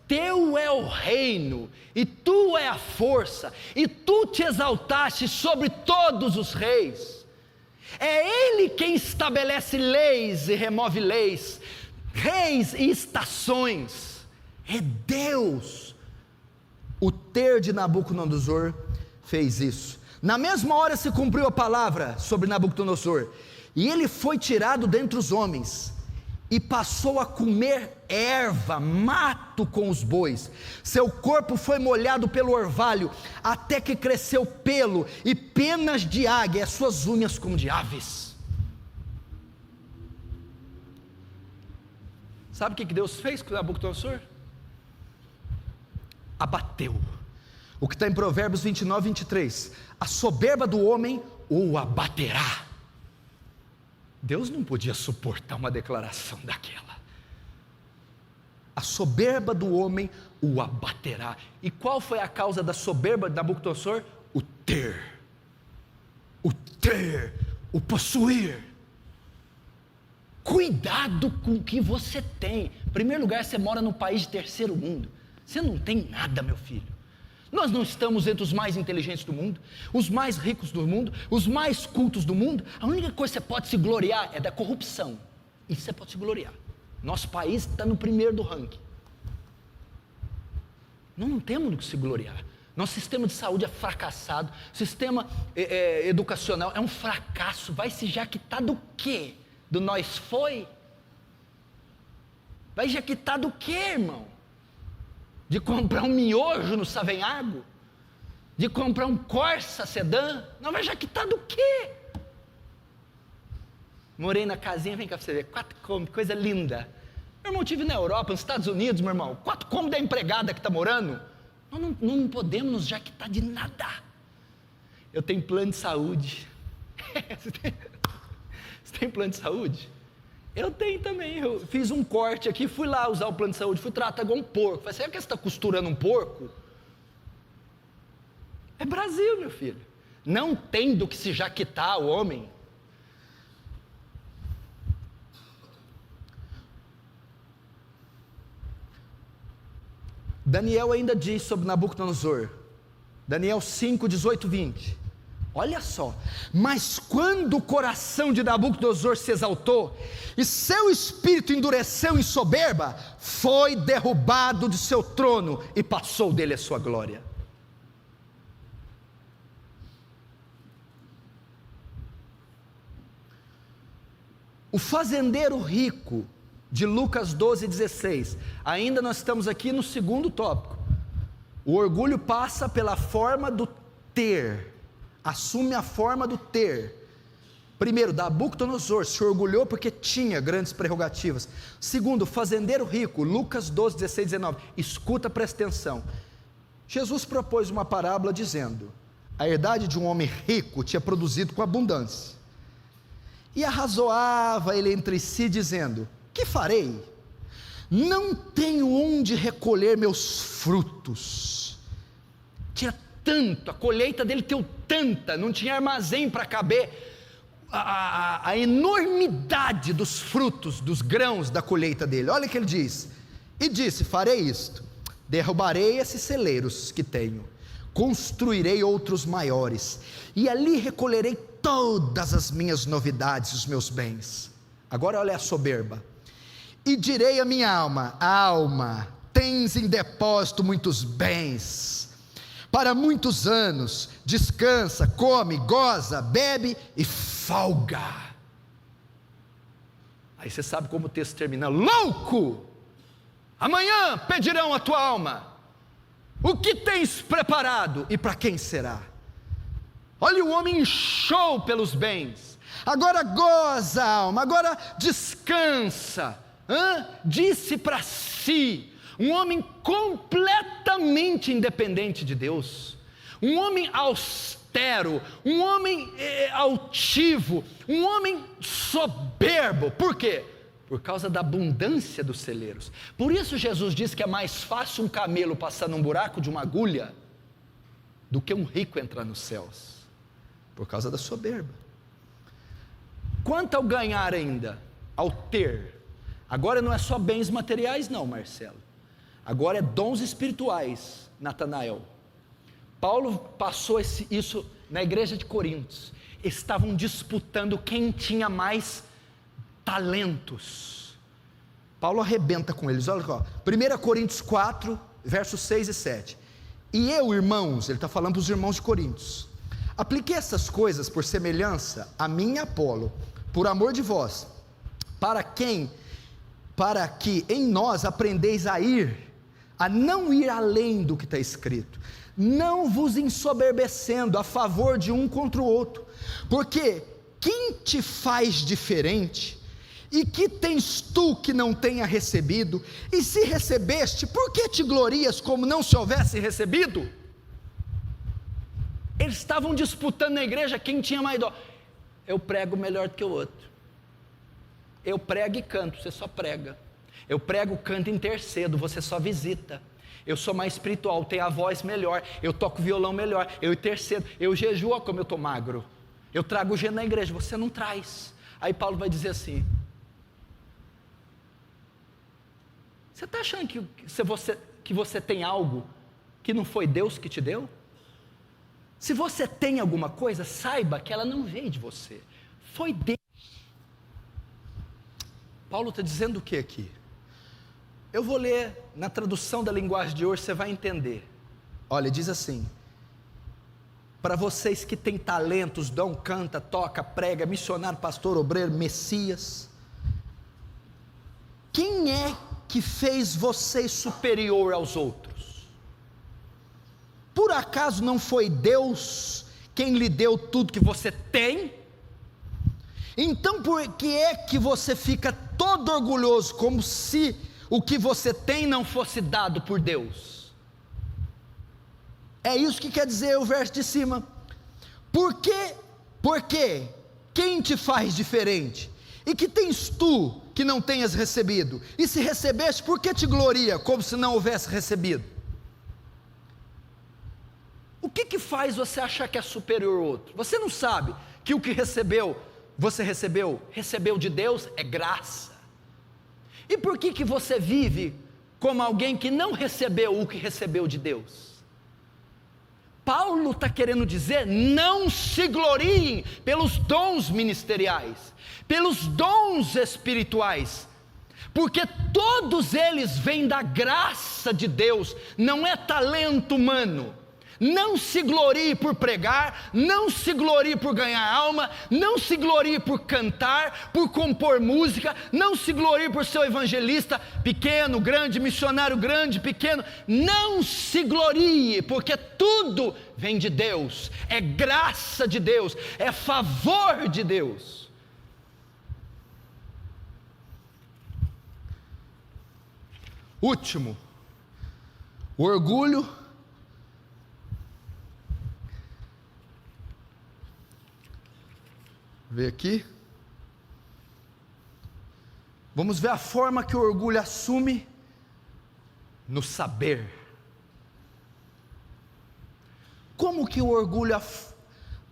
teu é o reino, e tu é a força, e tu te exaltaste sobre todos os reis. É Ele quem estabelece leis e remove leis, reis e estações. É Deus. O ter de Nabucodonosor fez isso. Na mesma hora se cumpriu a palavra sobre Nabucodonosor, e ele foi tirado dentre os homens, e passou a comer erva, mato com os bois. Seu corpo foi molhado pelo orvalho, até que cresceu pelo e penas de águia, as suas unhas como de aves. Sabe o que Deus fez com Nabucodonosor? Abateu. O que está em Provérbios 29, 23. A soberba do homem o abaterá. Deus não podia suportar uma declaração daquela. A soberba do homem o abaterá. E qual foi a causa da soberba de Nabucodonosor? O ter, o possuir. Cuidado com o que você tem. Em primeiro lugar, você mora num país de terceiro mundo. Você não tem nada, meu filho. Nós não estamos entre os mais inteligentes do mundo, os mais ricos do mundo, os mais cultos do mundo. A única coisa que você pode se gloriar é da corrupção. Isso você pode se gloriar. Nosso país está no primeiro do ranking. Nós não temos do que se gloriar. Nosso sistema de saúde é fracassado. Sistema educacional é um fracasso. Vai se jaquitar do quê? Do nós foi? Vai jaquitar do quê, irmão? De comprar um miojo no Savenhago? De comprar um Corsa sedã? Não, vai jaquitar do quê? Morei na casinha, vem cá pra você ver, 4 cômodos, coisa linda. Meu irmão, estive na Europa, nos Estados Unidos, meu irmão, 4 cômodos da empregada que está morando. Nós não podemos nos jaquitar de nada. Eu tenho plano de saúde. Você tem plano de saúde? Eu tenho também. Eu fiz um corte aqui, fui lá usar o plano de saúde, fui tratar igual um porco. Falei, será que você está costurando um porco? É Brasil, meu filho. Não tem do que se jaquitar o homem. Daniel ainda diz sobre Nabucodonosor, Daniel 5, 18, 20, olha só, mas quando o coração de Nabucodonosor se exaltou, e seu espírito endureceu em soberba, foi derrubado de seu trono, e passou dele a sua glória. O fazendeiro rico, de Lucas 12, 16, ainda nós estamos aqui no segundo tópico. O orgulho passa pela forma do ter, assume a forma do ter. Primeiro, Nabucodonosor se orgulhou porque tinha grandes prerrogativas. Segundo, o fazendeiro rico, Lucas 12, 16, 19, escuta, presta atenção. Jesus propôs uma parábola dizendo, a herdade de um homem rico tinha produzido com abundância, e arrazoava ele entre si dizendo, que farei? Não tenho onde recolher meus frutos. Tinha tanto, a colheita dele deu tanta, não tinha armazém para caber a enormidade dos frutos, dos grãos da colheita dele. Olha o que ele diz, e disse, farei isto, derrubarei esses celeiros que tenho, construirei outros maiores, e ali recolherei todas as minhas novidades, os meus bens. Agora olha a soberba, e direi à minha alma, alma, tens em depósito muitos bens, para muitos anos, descansa, come, goza, bebe e folga. Aí você sabe como o texto termina, louco, amanhã pedirão a tua alma, o que tens preparado e para quem será? Olha, o homem inchou pelos bens, agora goza a alma, agora descansa, disse para si, um homem completamente independente de Deus, um homem austero, um homem altivo, um homem soberbo. Por quê? Por causa da abundância dos celeiros. Por isso Jesus diz que é mais fácil um camelo passar num buraco de uma agulha do que um rico entrar nos céus, por causa da soberba. Quanto ao ganhar ainda, ao ter, agora não é só bens materiais não, Marcelo, agora é dons espirituais, Natanael. Paulo passou isso na igreja de Coríntios, estavam disputando quem tinha mais talentos. Paulo arrebenta com eles, olha só, 1 Coríntios 4, versos 6 e 7, e eu, irmãos, ele está falando para os irmãos de Coríntios, apliquei essas coisas por semelhança a mim e Apolo, por amor de vós, para que em nós aprendeis a não ir além do que está escrito, não vos ensoberbecendo a favor de um contra o outro, porque quem te faz diferente, e que tens tu que não tenha recebido, e se recebeste, por que te glorias como não se houvesse recebido? Eles estavam disputando na igreja quem tinha mais dó. Eu prego melhor do que o outro, Eu prego e canto, você só prega. Eu prego, canto e intercedo, você só visita. Eu sou mais espiritual, tenho a voz melhor, eu toco violão melhor, eu intercedo, eu jejuo, olha como eu estou magro. Eu trago gente na igreja, você não traz. Aí Paulo vai dizer assim: você está achando que você tem algo que não foi Deus que te deu? Se você tem alguma coisa, saiba que ela não veio de você, foi Deus. Paulo está dizendo o que aqui? Eu vou ler na tradução da linguagem de hoje, você vai entender. Olha, diz assim: para vocês que têm talentos, dom, canta, toca, prega, missionário, pastor, obreiro, Messias, quem é que fez vocês superior aos outros? Por acaso não foi Deus quem lhe deu tudo que você tem? Então por que é que você fica todo orgulhoso, como se o que você tem não fosse dado por Deus? É isso que quer dizer o verso de cima. Porque quem te faz diferente? E que tens tu que não tenhas recebido? E se recebeste, por que te gloria, como se não houvesse recebido? O que faz você achar que é superior ao outro? Você não sabe que o que você recebeu de Deus é graça. E por que você vive como alguém que não recebeu o que recebeu de Deus? Paulo está querendo dizer: não se gloriem pelos dons ministeriais, pelos dons espirituais, porque todos eles vêm da graça de Deus, não é talento humano. Não se glorie por pregar, não se glorie por ganhar alma, não se glorie por cantar, por compor música, não se glorie por ser evangelista pequeno, grande, missionário grande, pequeno. Não se glorie, porque tudo vem de Deus, é graça de Deus, é favor de Deus. Último, o orgulho. Vê aqui. Vamos ver a forma que o orgulho assume no saber. Como que o orgulho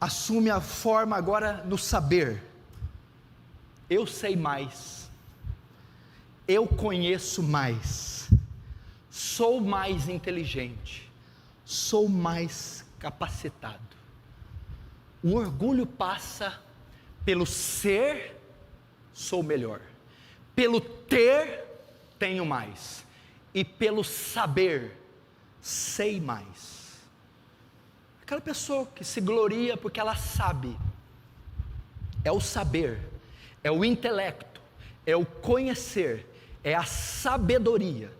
assume a forma agora no saber? Eu sei mais, eu conheço mais, sou mais inteligente, sou mais capacitado. O orgulho passa pelo ser, sou melhor, pelo ter, tenho mais, e pelo saber, sei mais. Aquela pessoa que se gloria porque ela sabe, é o saber, é o intelecto, é o conhecer, é a sabedoria.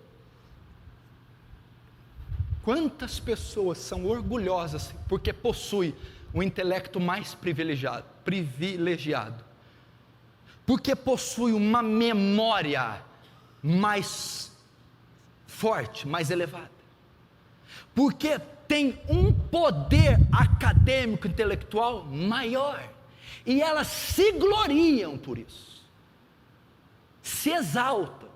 Quantas pessoas são orgulhosas porque possuem o intelecto mais privilegiado, porque possui uma memória mais forte, mais elevada, porque tem um poder acadêmico, intelectual maior, e elas se gloriam por isso, se exaltam,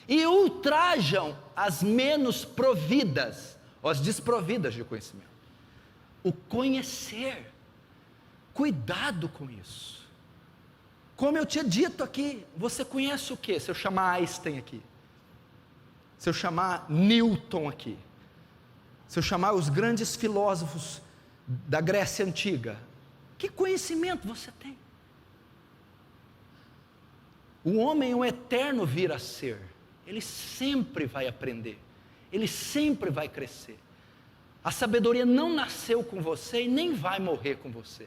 e ultrajam as menos providas, as desprovidas de conhecimento. O conhecer, cuidado com isso. Como eu tinha dito aqui, você conhece o que? Se eu chamar Einstein aqui, se eu chamar Newton aqui, se eu chamar os grandes filósofos da Grécia Antiga, que conhecimento você tem? O homem, o eterno vir a ser, ele sempre vai aprender, ele sempre vai crescer. A sabedoria não nasceu com você e nem vai morrer com você.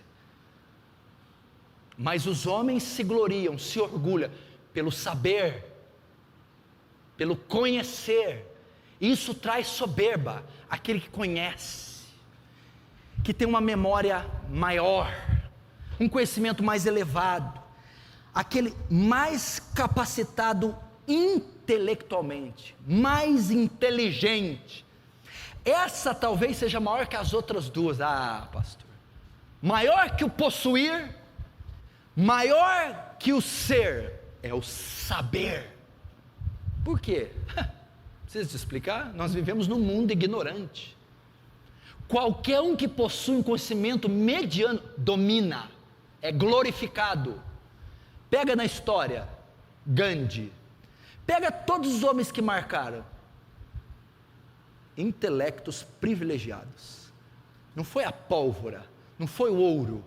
Mas os homens se gloriam, se orgulham pelo saber, pelo conhecer. Isso traz soberba, aquele que conhece, que tem uma memória maior, um conhecimento mais elevado, aquele mais capacitado intelectualmente, mais inteligente. Essa talvez seja maior que as outras duas. Pastor, maior que o possuir, maior que o ser, é o saber. Por quê? Preciso te explicar? Nós vivemos num mundo ignorante. Qualquer um que possui um conhecimento mediano, domina, é glorificado. Pega na história, Gandhi. Pega todos os homens que marcaram. Intelectos privilegiados. Não foi a pólvora, não foi o ouro,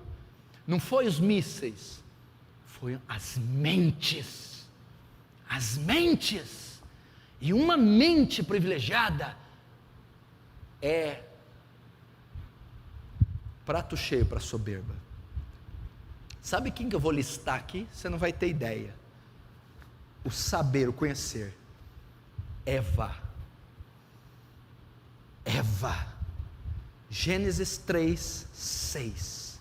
não foi os mísseis, foram as mentes. As mentes. E uma mente privilegiada é prato cheio para soberba. Sabe quem que eu vou listar aqui? Você não vai ter ideia. O saber, o conhecer. Eva. Gênesis 3:6.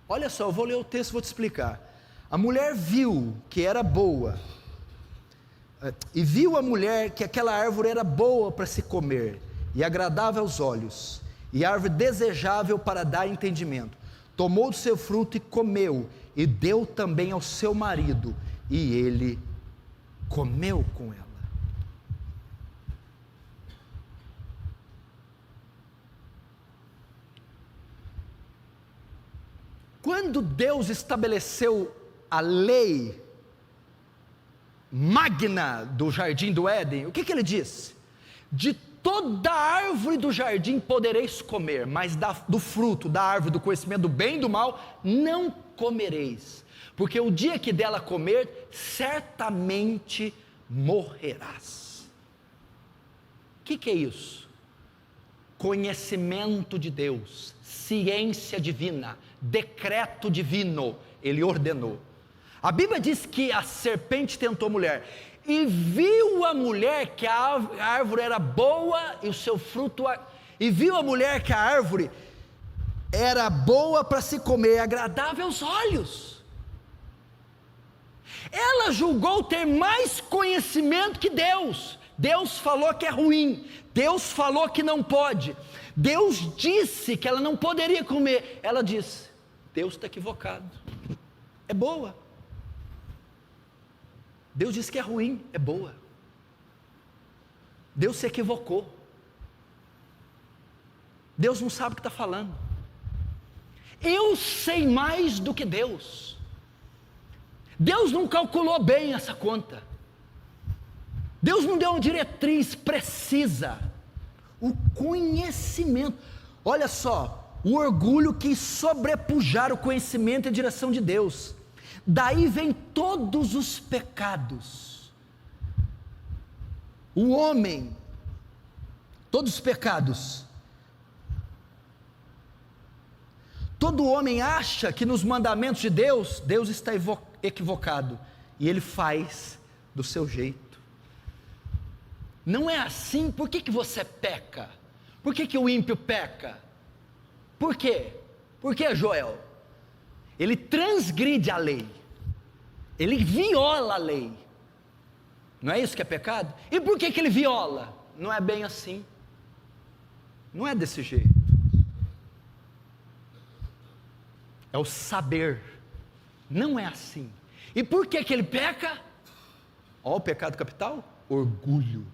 Olha só, eu vou ler o texto e vou te explicar. A mulher viu que era boa, e viu a mulher que aquela árvore era boa para se comer, e agradável aos olhos, e árvore desejável para dar entendimento. Tomou do seu fruto e comeu, e deu também ao seu marido, e ele comeu com ela. Quando Deus estabeleceu a lei magna do jardim do Éden, o que ele disse? De toda árvore do jardim podereis comer, mas do fruto da árvore do conhecimento do bem e do mal não comereis, porque o dia que dela comer, certamente morrerás. O que é isso? Conhecimento de Deus, ciência divina, decreto divino, ele ordenou. A Bíblia diz que a serpente tentou a mulher, e viu a mulher que a árvore era boa e o seu fruto, e viu a mulher que a árvore era boa para se comer, agradável aos olhos. Ela julgou ter mais conhecimento que Deus. Deus falou que é ruim, Deus falou que não pode, Deus disse que ela não poderia comer. Ela disse: Deus está equivocado, é boa. Deus disse que é ruim, é boa. Deus se equivocou. Deus não sabe o que está falando. Eu sei mais do que Deus. Deus não calculou bem essa conta. Deus não deu uma diretriz precisa. O conhecimento. Olha só, o orgulho quis sobrepujar o conhecimento e a direção de Deus. Daí vem todos os pecados. O homem, todos os pecados. Todo homem acha que nos mandamentos de Deus, Deus está equivocado, e ele faz do seu jeito. Não é assim. Por que você peca? Por que o ímpio peca? Por quê? Por que, Joel? Ele transgride a lei, ele viola a lei. Não é isso que é pecado? E por que ele viola? Não é bem assim, não é desse jeito. É o saber, não é assim. E por que ele peca? Ó, o pecado capital: orgulho.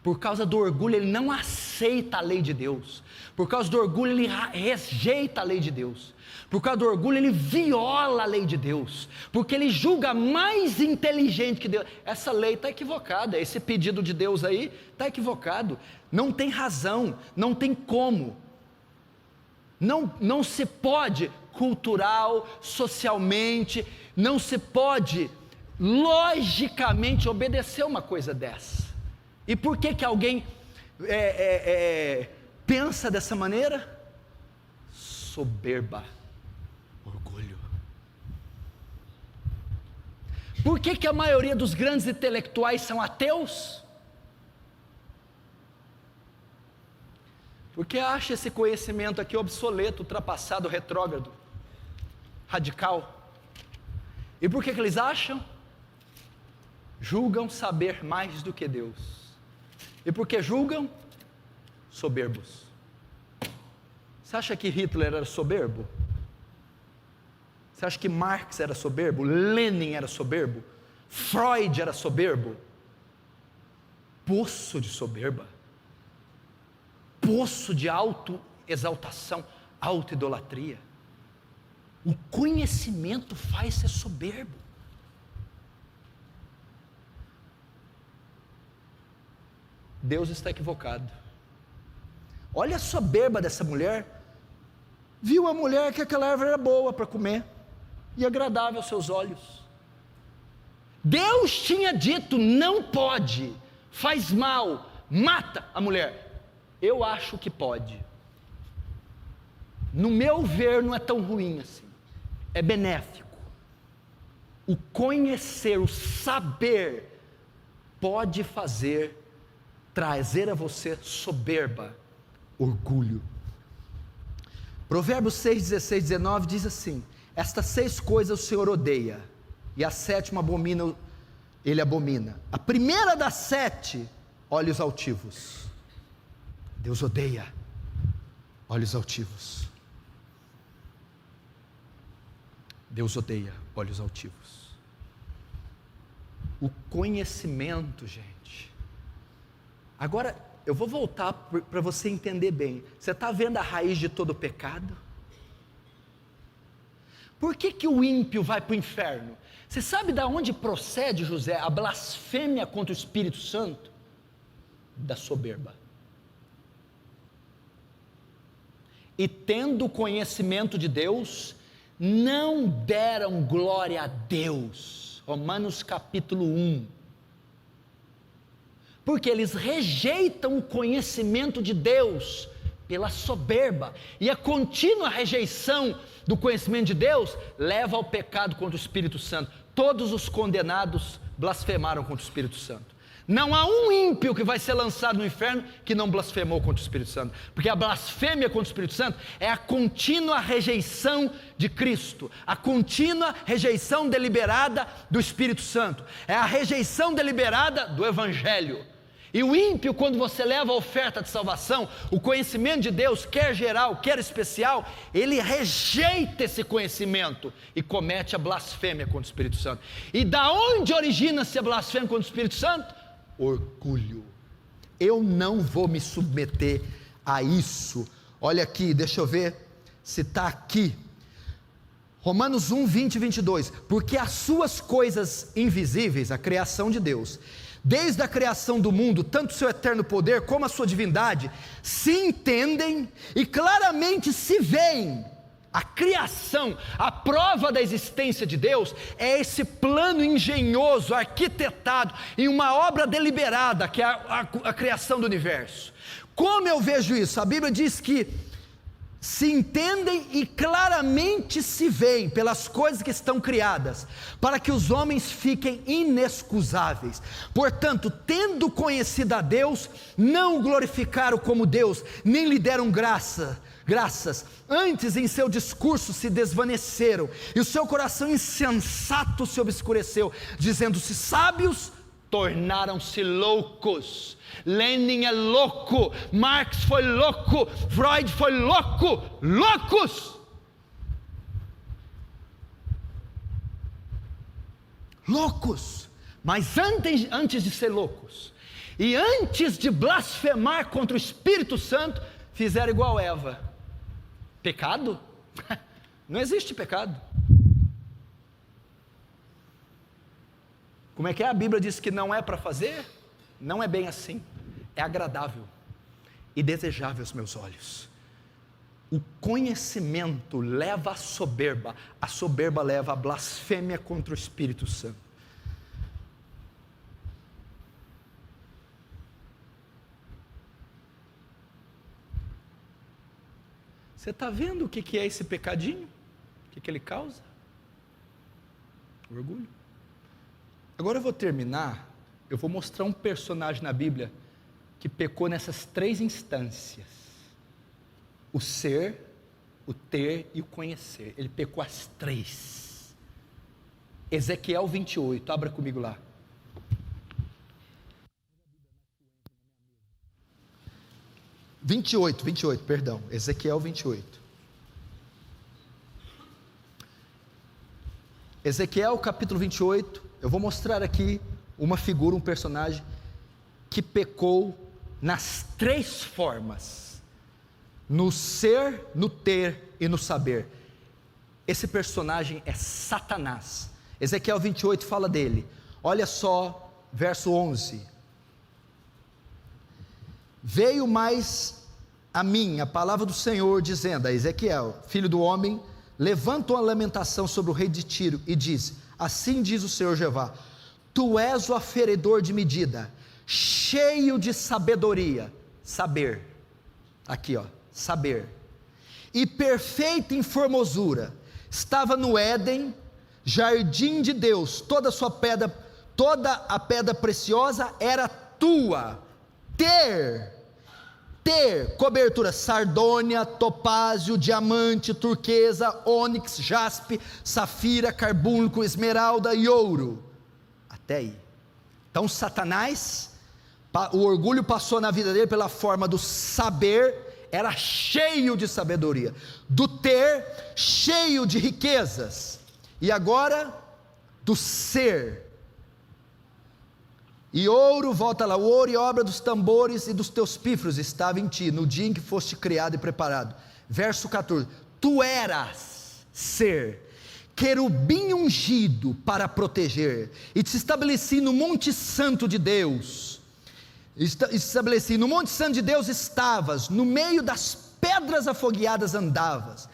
Por causa do orgulho ele não aceita a lei de Deus. Por causa do orgulho ele rejeita a lei de Deus. Por causa do orgulho ele viola a lei de Deus, porque ele julga mais inteligente que Deus. Essa lei está equivocada, esse pedido de Deus aí está equivocado, não tem razão, não tem como, não se pode, cultural, socialmente, não se pode logicamente obedecer uma coisa dessa. E por que alguém pensa dessa maneira? Soberba, orgulho. Por que a maioria dos grandes intelectuais são ateus? Porque acha esse conhecimento aqui obsoleto, ultrapassado, retrógrado, radical. E por que eles acham? Julgam saber mais do que Deus. E por que julgam? Soberbos. Você acha que Hitler era soberbo? Você acha que Marx era soberbo? Lenin era soberbo? Freud era soberbo? Poço de soberba, poço de autoexaltação, autoidolatria. O conhecimento faz ser soberbo. Deus está equivocado. Olha a soberba dessa mulher. Viu a mulher que aquela árvore era boa para comer e agradável aos seus olhos. Deus tinha dito: não pode, faz mal, mata a mulher. Eu acho que pode. No meu ver, não é tão ruim assim, é benéfico. O conhecer, o saber, pode trazer a você soberba, orgulho. Provérbios 6, 16, 19 diz assim: estas 6 coisas o Senhor odeia, e a 7ª ele abomina. A primeira das 7, olhos altivos. Deus odeia olhos altivos. Deus odeia olhos altivos. O conhecimento, gente. Agora, eu vou voltar para você entender bem. Você está vendo a raiz de todo pecado? Por que o ímpio vai para o inferno? Você sabe de onde procede, José, a blasfêmia contra o Espírito Santo? Da soberba. E tendo conhecimento de Deus, não deram glória a Deus. Romanos capítulo 1. Porque eles rejeitam o conhecimento de Deus pela soberba, e a contínua rejeição do conhecimento de Deus leva ao pecado contra o Espírito Santo. Todos os condenados blasfemaram contra o Espírito Santo. Não há um ímpio que vai ser lançado no inferno que não blasfemou contra o Espírito Santo, porque a blasfêmia contra o Espírito Santo é a contínua rejeição de Cristo, a contínua rejeição deliberada do Espírito Santo, é a rejeição deliberada do Evangelho. E o ímpio, quando você leva a oferta de salvação, o conhecimento de Deus, quer geral, quer especial, ele rejeita esse conhecimento e comete a blasfêmia contra o Espírito Santo. E da onde origina-se a blasfêmia contra o Espírito Santo? Orgulho. Eu não vou me submeter a isso. Olha aqui, deixa eu ver se está aqui. Romanos 1, 20 e 22. Porque as suas coisas invisíveis, a criação de Deus, desde a criação do mundo, tanto o seu eterno poder como a sua divindade, se entendem e claramente se veem. A criação, a prova da existência de Deus, é esse plano engenhoso, arquitetado, em uma obra deliberada, que é a criação do universo. Como eu vejo isso? A Bíblia diz que se entendem e claramente se veem pelas coisas que estão criadas, para que os homens fiquem inexcusáveis. Portanto, tendo conhecido a Deus, não o glorificaram como Deus, nem lhe deram graças, antes em seu discurso se desvaneceram, e o seu coração insensato se obscureceu, dizendo-se sábios, tornaram-se loucos. Lenin é louco, Marx foi louco, Freud foi louco, loucos. Loucos, mas antes de ser loucos, e antes de blasfemar contra o Espírito Santo, fizeram igual Eva. Pecado? Não existe pecado. Como é que é? A Bíblia diz que não é para fazer? Não é bem assim. É agradável e desejável aos meus olhos. O conhecimento leva à soberba, a soberba leva à blasfêmia contra o Espírito Santo. Você está vendo o que é esse pecadinho? O que ele causa? Orgulho. Agora eu vou terminar, eu vou mostrar um personagem na Bíblia que pecou nessas 3 instâncias: o ser, o ter e o conhecer. Ele pecou as 3. Ezequiel 28, abra comigo lá. Ezequiel 28. Ezequiel capítulo 28, eu vou mostrar aqui uma figura, um personagem que pecou nas 3 formas: no ser, no ter e no saber. Esse personagem é Satanás. Ezequiel 28 fala dele. Olha só, verso 11: veio mais a mim a palavra do Senhor, dizendo a Ezequiel, filho do homem, levanta uma lamentação sobre o rei de Tiro e diz: assim diz o Senhor Jeová, tu és o aferidor de medida, cheio de sabedoria, saber, aqui ó, saber, e perfeito em formosura, estava no Éden, jardim de Deus, toda a pedra preciosa era tua, ter cobertura, sardônia, topázio, diamante, turquesa, ônix, jaspe, safira, carbúnculo, esmeralda e ouro, até aí. Então Satanás, o orgulho passou na vida dele pela forma do saber, era cheio de sabedoria, do ter, cheio de riquezas, e agora do ser. E ouro, volta lá, o ouro e obra dos tambores e dos teus pífaros estava em ti, no dia em que foste criado e preparado. Verso 14, tu eras ser, querubim ungido para proteger, e te estabeleci no monte santo de Deus, no monte santo de Deus estavas, no meio das pedras afogueadas andavas,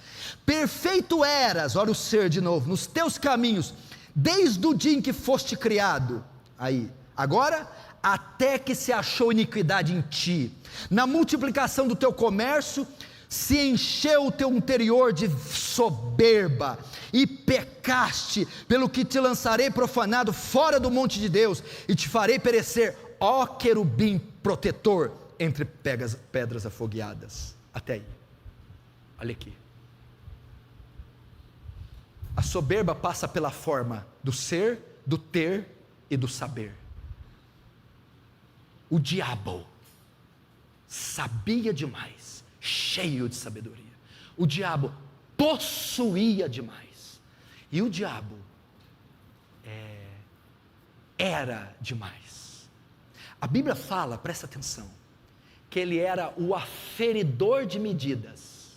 perfeito eras, olha o ser de novo, nos teus caminhos, desde o dia em que foste criado, aí, agora, até que se achou iniquidade em ti, na multiplicação do teu comércio, se encheu o teu interior de soberba, e pecaste, pelo que te lançarei profanado fora do monte de Deus, e te farei perecer, ó querubim protetor, entre pedras afogueadas, até aí, olha aqui, a soberba passa pela forma do ser, do ter e do saber. O diabo sabia demais, cheio de sabedoria. O diabo possuía demais. E o diabo era demais. A Bíblia fala, presta atenção, que ele era o aferidor de medidas.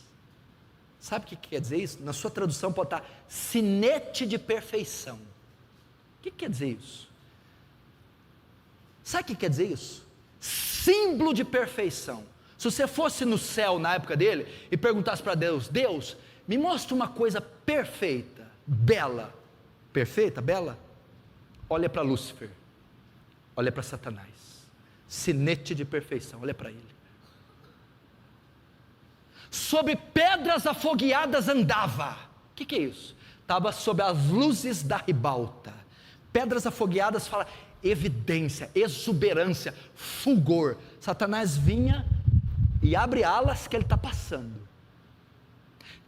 Sabe o que quer dizer isso? Na sua tradução pode estar sinete de perfeição. O que quer dizer isso? Sabe o que quer dizer isso? Símbolo de perfeição. Se você fosse no céu na época dele e perguntasse para Deus, Deus, me mostra uma coisa perfeita, bela, perfeita, bela, olha para Lúcifer, olha para Satanás, sinete de perfeição, olha para ele. Sobre pedras afogueadas andava. O que é isso? Estava sob as luzes da ribalta. Pedras afogueadas fala evidência, exuberância, fulgor. Satanás vinha e abre alas que ele está passando.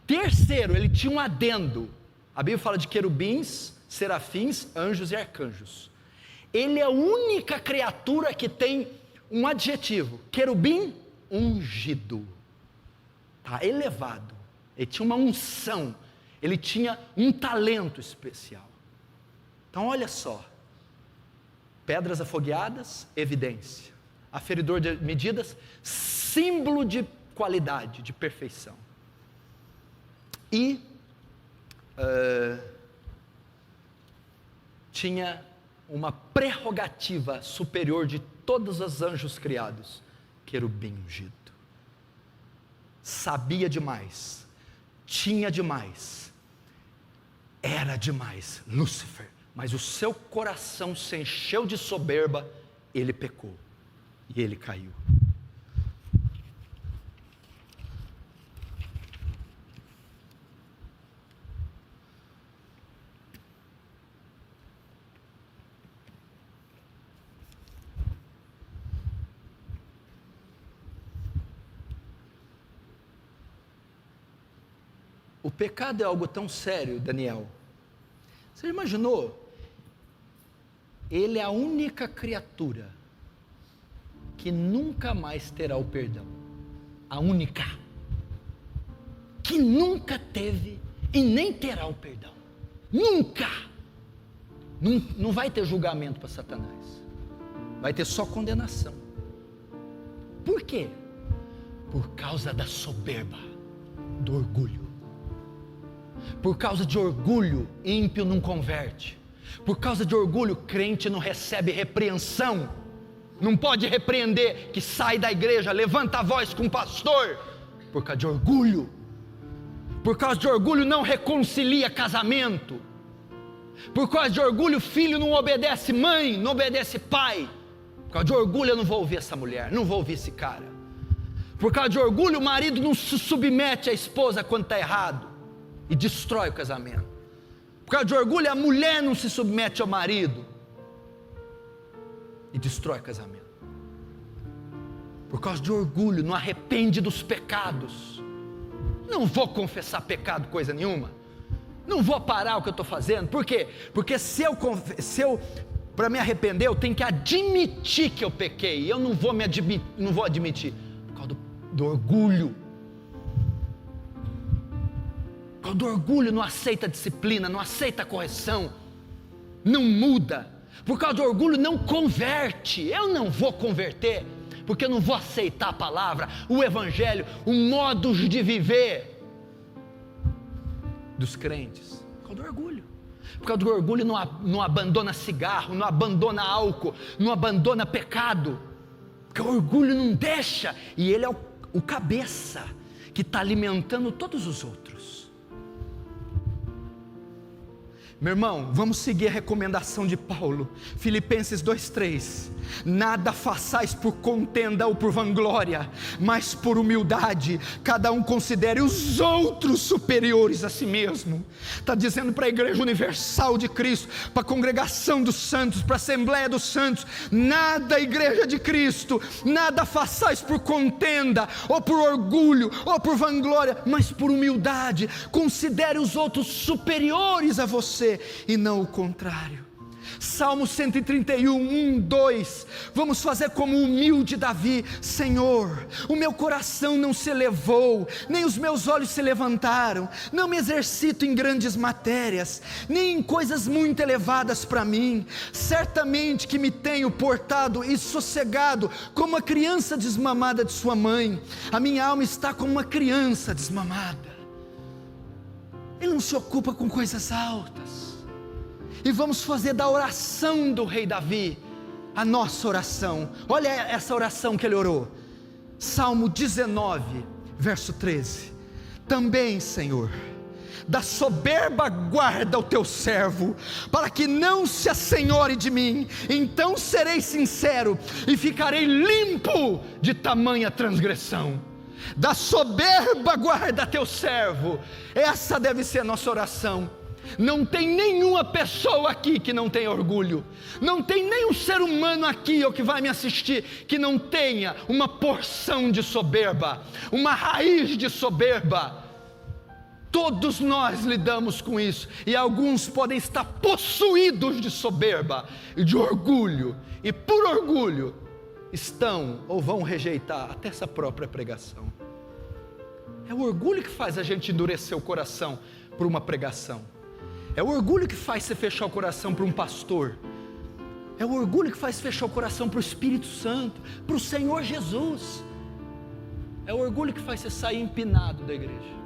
Terceiro, ele tinha um adendo. A Bíblia fala de querubins, serafins, anjos e arcanjos. Ele é a única criatura que tem um adjetivo, querubim ungido. Está elevado, ele tinha uma unção, ele tinha um talento especial. Então olha só, pedras afogueadas, evidência, aferidor de medidas, símbolo de qualidade, de perfeição. E tinha uma prerrogativa superior de todos os anjos criados, querubim ungido. Sabia demais, tinha demais, era demais, Lúcifer, mas o seu coração se encheu de soberba, ele pecou, e ele caiu. O pecado é algo tão sério, Daniel. Você imaginou? Ele é a única criatura que nunca mais terá o perdão. A única. Que nunca teve e nem terá o perdão. Nunca. Não vai ter julgamento para Satanás, vai ter só condenação. Por quê? Por causa da soberba, do orgulho. Por causa de orgulho, ímpio não converte. Por causa de orgulho, crente não recebe repreensão. Não pode repreender que sai da igreja, levanta a voz com o pastor. Por causa de orgulho. Por causa de orgulho não reconcilia casamento. Por causa de orgulho, filho não obedece mãe, não obedece pai. Por causa de orgulho eu não vou ouvir essa mulher, não vou ouvir esse cara. Por causa de orgulho o marido não se submete à esposa quando está errado e destrói o casamento. Por causa de orgulho a mulher não se submete ao marido e destrói o casamento. Por causa de orgulho não arrepende dos pecados. Não vou confessar pecado coisa nenhuma. Não vou parar o que eu estou fazendo. Por quê? Porque se eu para me arrepender eu tenho que admitir que eu pequei. Eu não vou admitir. Por causa do orgulho. Por causa do orgulho não aceita disciplina, não aceita correção, não muda. Por causa do orgulho não converte. Eu não vou converter, porque eu não vou aceitar a palavra, o evangelho, o modo de viver dos crentes. Por causa do orgulho. Por causa do orgulho não abandona cigarro, não abandona álcool, não abandona pecado. Porque o orgulho não deixa, e ele é o cabeça que está alimentando todos os outros. Meu irmão, vamos seguir a recomendação de Paulo, Filipenses 2:3, nada façais por contenda ou por vanglória, mas por humildade, cada um considere os outros superiores a si mesmo. Está dizendo para a Igreja Universal de Cristo, para a congregação dos santos, para a Assembleia dos Santos, nada, Igreja de Cristo, nada façais por contenda, ou por orgulho, ou por vanglória, mas por humildade, considere os outros superiores a você, e não o contrário. Salmo 131, 2, vamos fazer como o humilde Davi: Senhor, o meu coração não se elevou, nem os meus olhos se levantaram, não me exercito em grandes matérias, nem em coisas muito elevadas para mim, certamente que me tenho portado e sossegado como a criança desmamada de sua mãe, a minha alma está como uma criança desmamada. Ele não se ocupa com coisas altas. E vamos fazer da oração do rei Davi a nossa oração. Olha essa oração que ele orou. Salmo 19, verso 13. Também, Senhor, da soberba guarda o teu servo, para que não se assenhore de mim. Então serei sincero e ficarei limpo de tamanha transgressão. Da soberba guarda teu servo. Essa deve ser a nossa oração. Não tem nenhuma pessoa aqui que não tenha orgulho. Não tem nenhum ser humano aqui ou que vai me assistir que não tenha uma porção de soberba, uma raiz de soberba. Todos nós lidamos com isso, e alguns podem estar possuídos de soberba e de orgulho, e por orgulho estão ou vão rejeitar até essa própria pregação. É o orgulho que faz a gente endurecer o coração por uma pregação. É o orgulho que faz você fechar o coração para um pastor. É o orgulho que faz fechar o coração para o Espírito Santo, para o Senhor Jesus. É o orgulho que faz você sair empinado da igreja.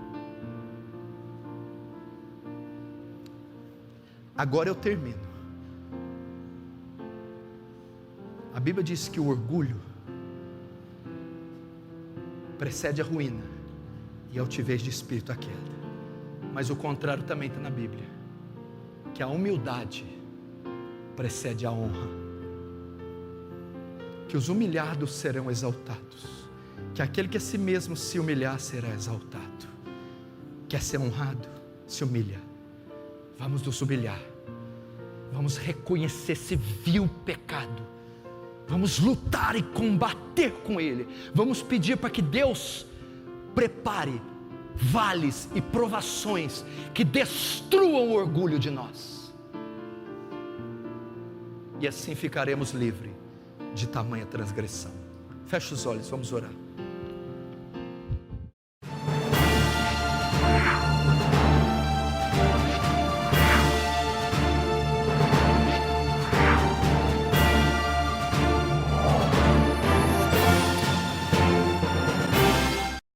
Agora eu termino. A Bíblia diz que o orgulho precede a ruína e a altivez de espírito a queda. Mas o contrário também está na Bíblia, que a humildade precede a honra, que os humilhados serão exaltados, que aquele que a si mesmo se humilhar será exaltado. Quer ser honrado? Se humilha. Vamos nos humilhar, vamos reconhecer esse vil pecado, vamos lutar e combater com ele, vamos pedir para que Deus prepare vales e provações que destruam o orgulho de nós, e assim ficaremos livres de tamanha transgressão. Feche os olhos, vamos orar.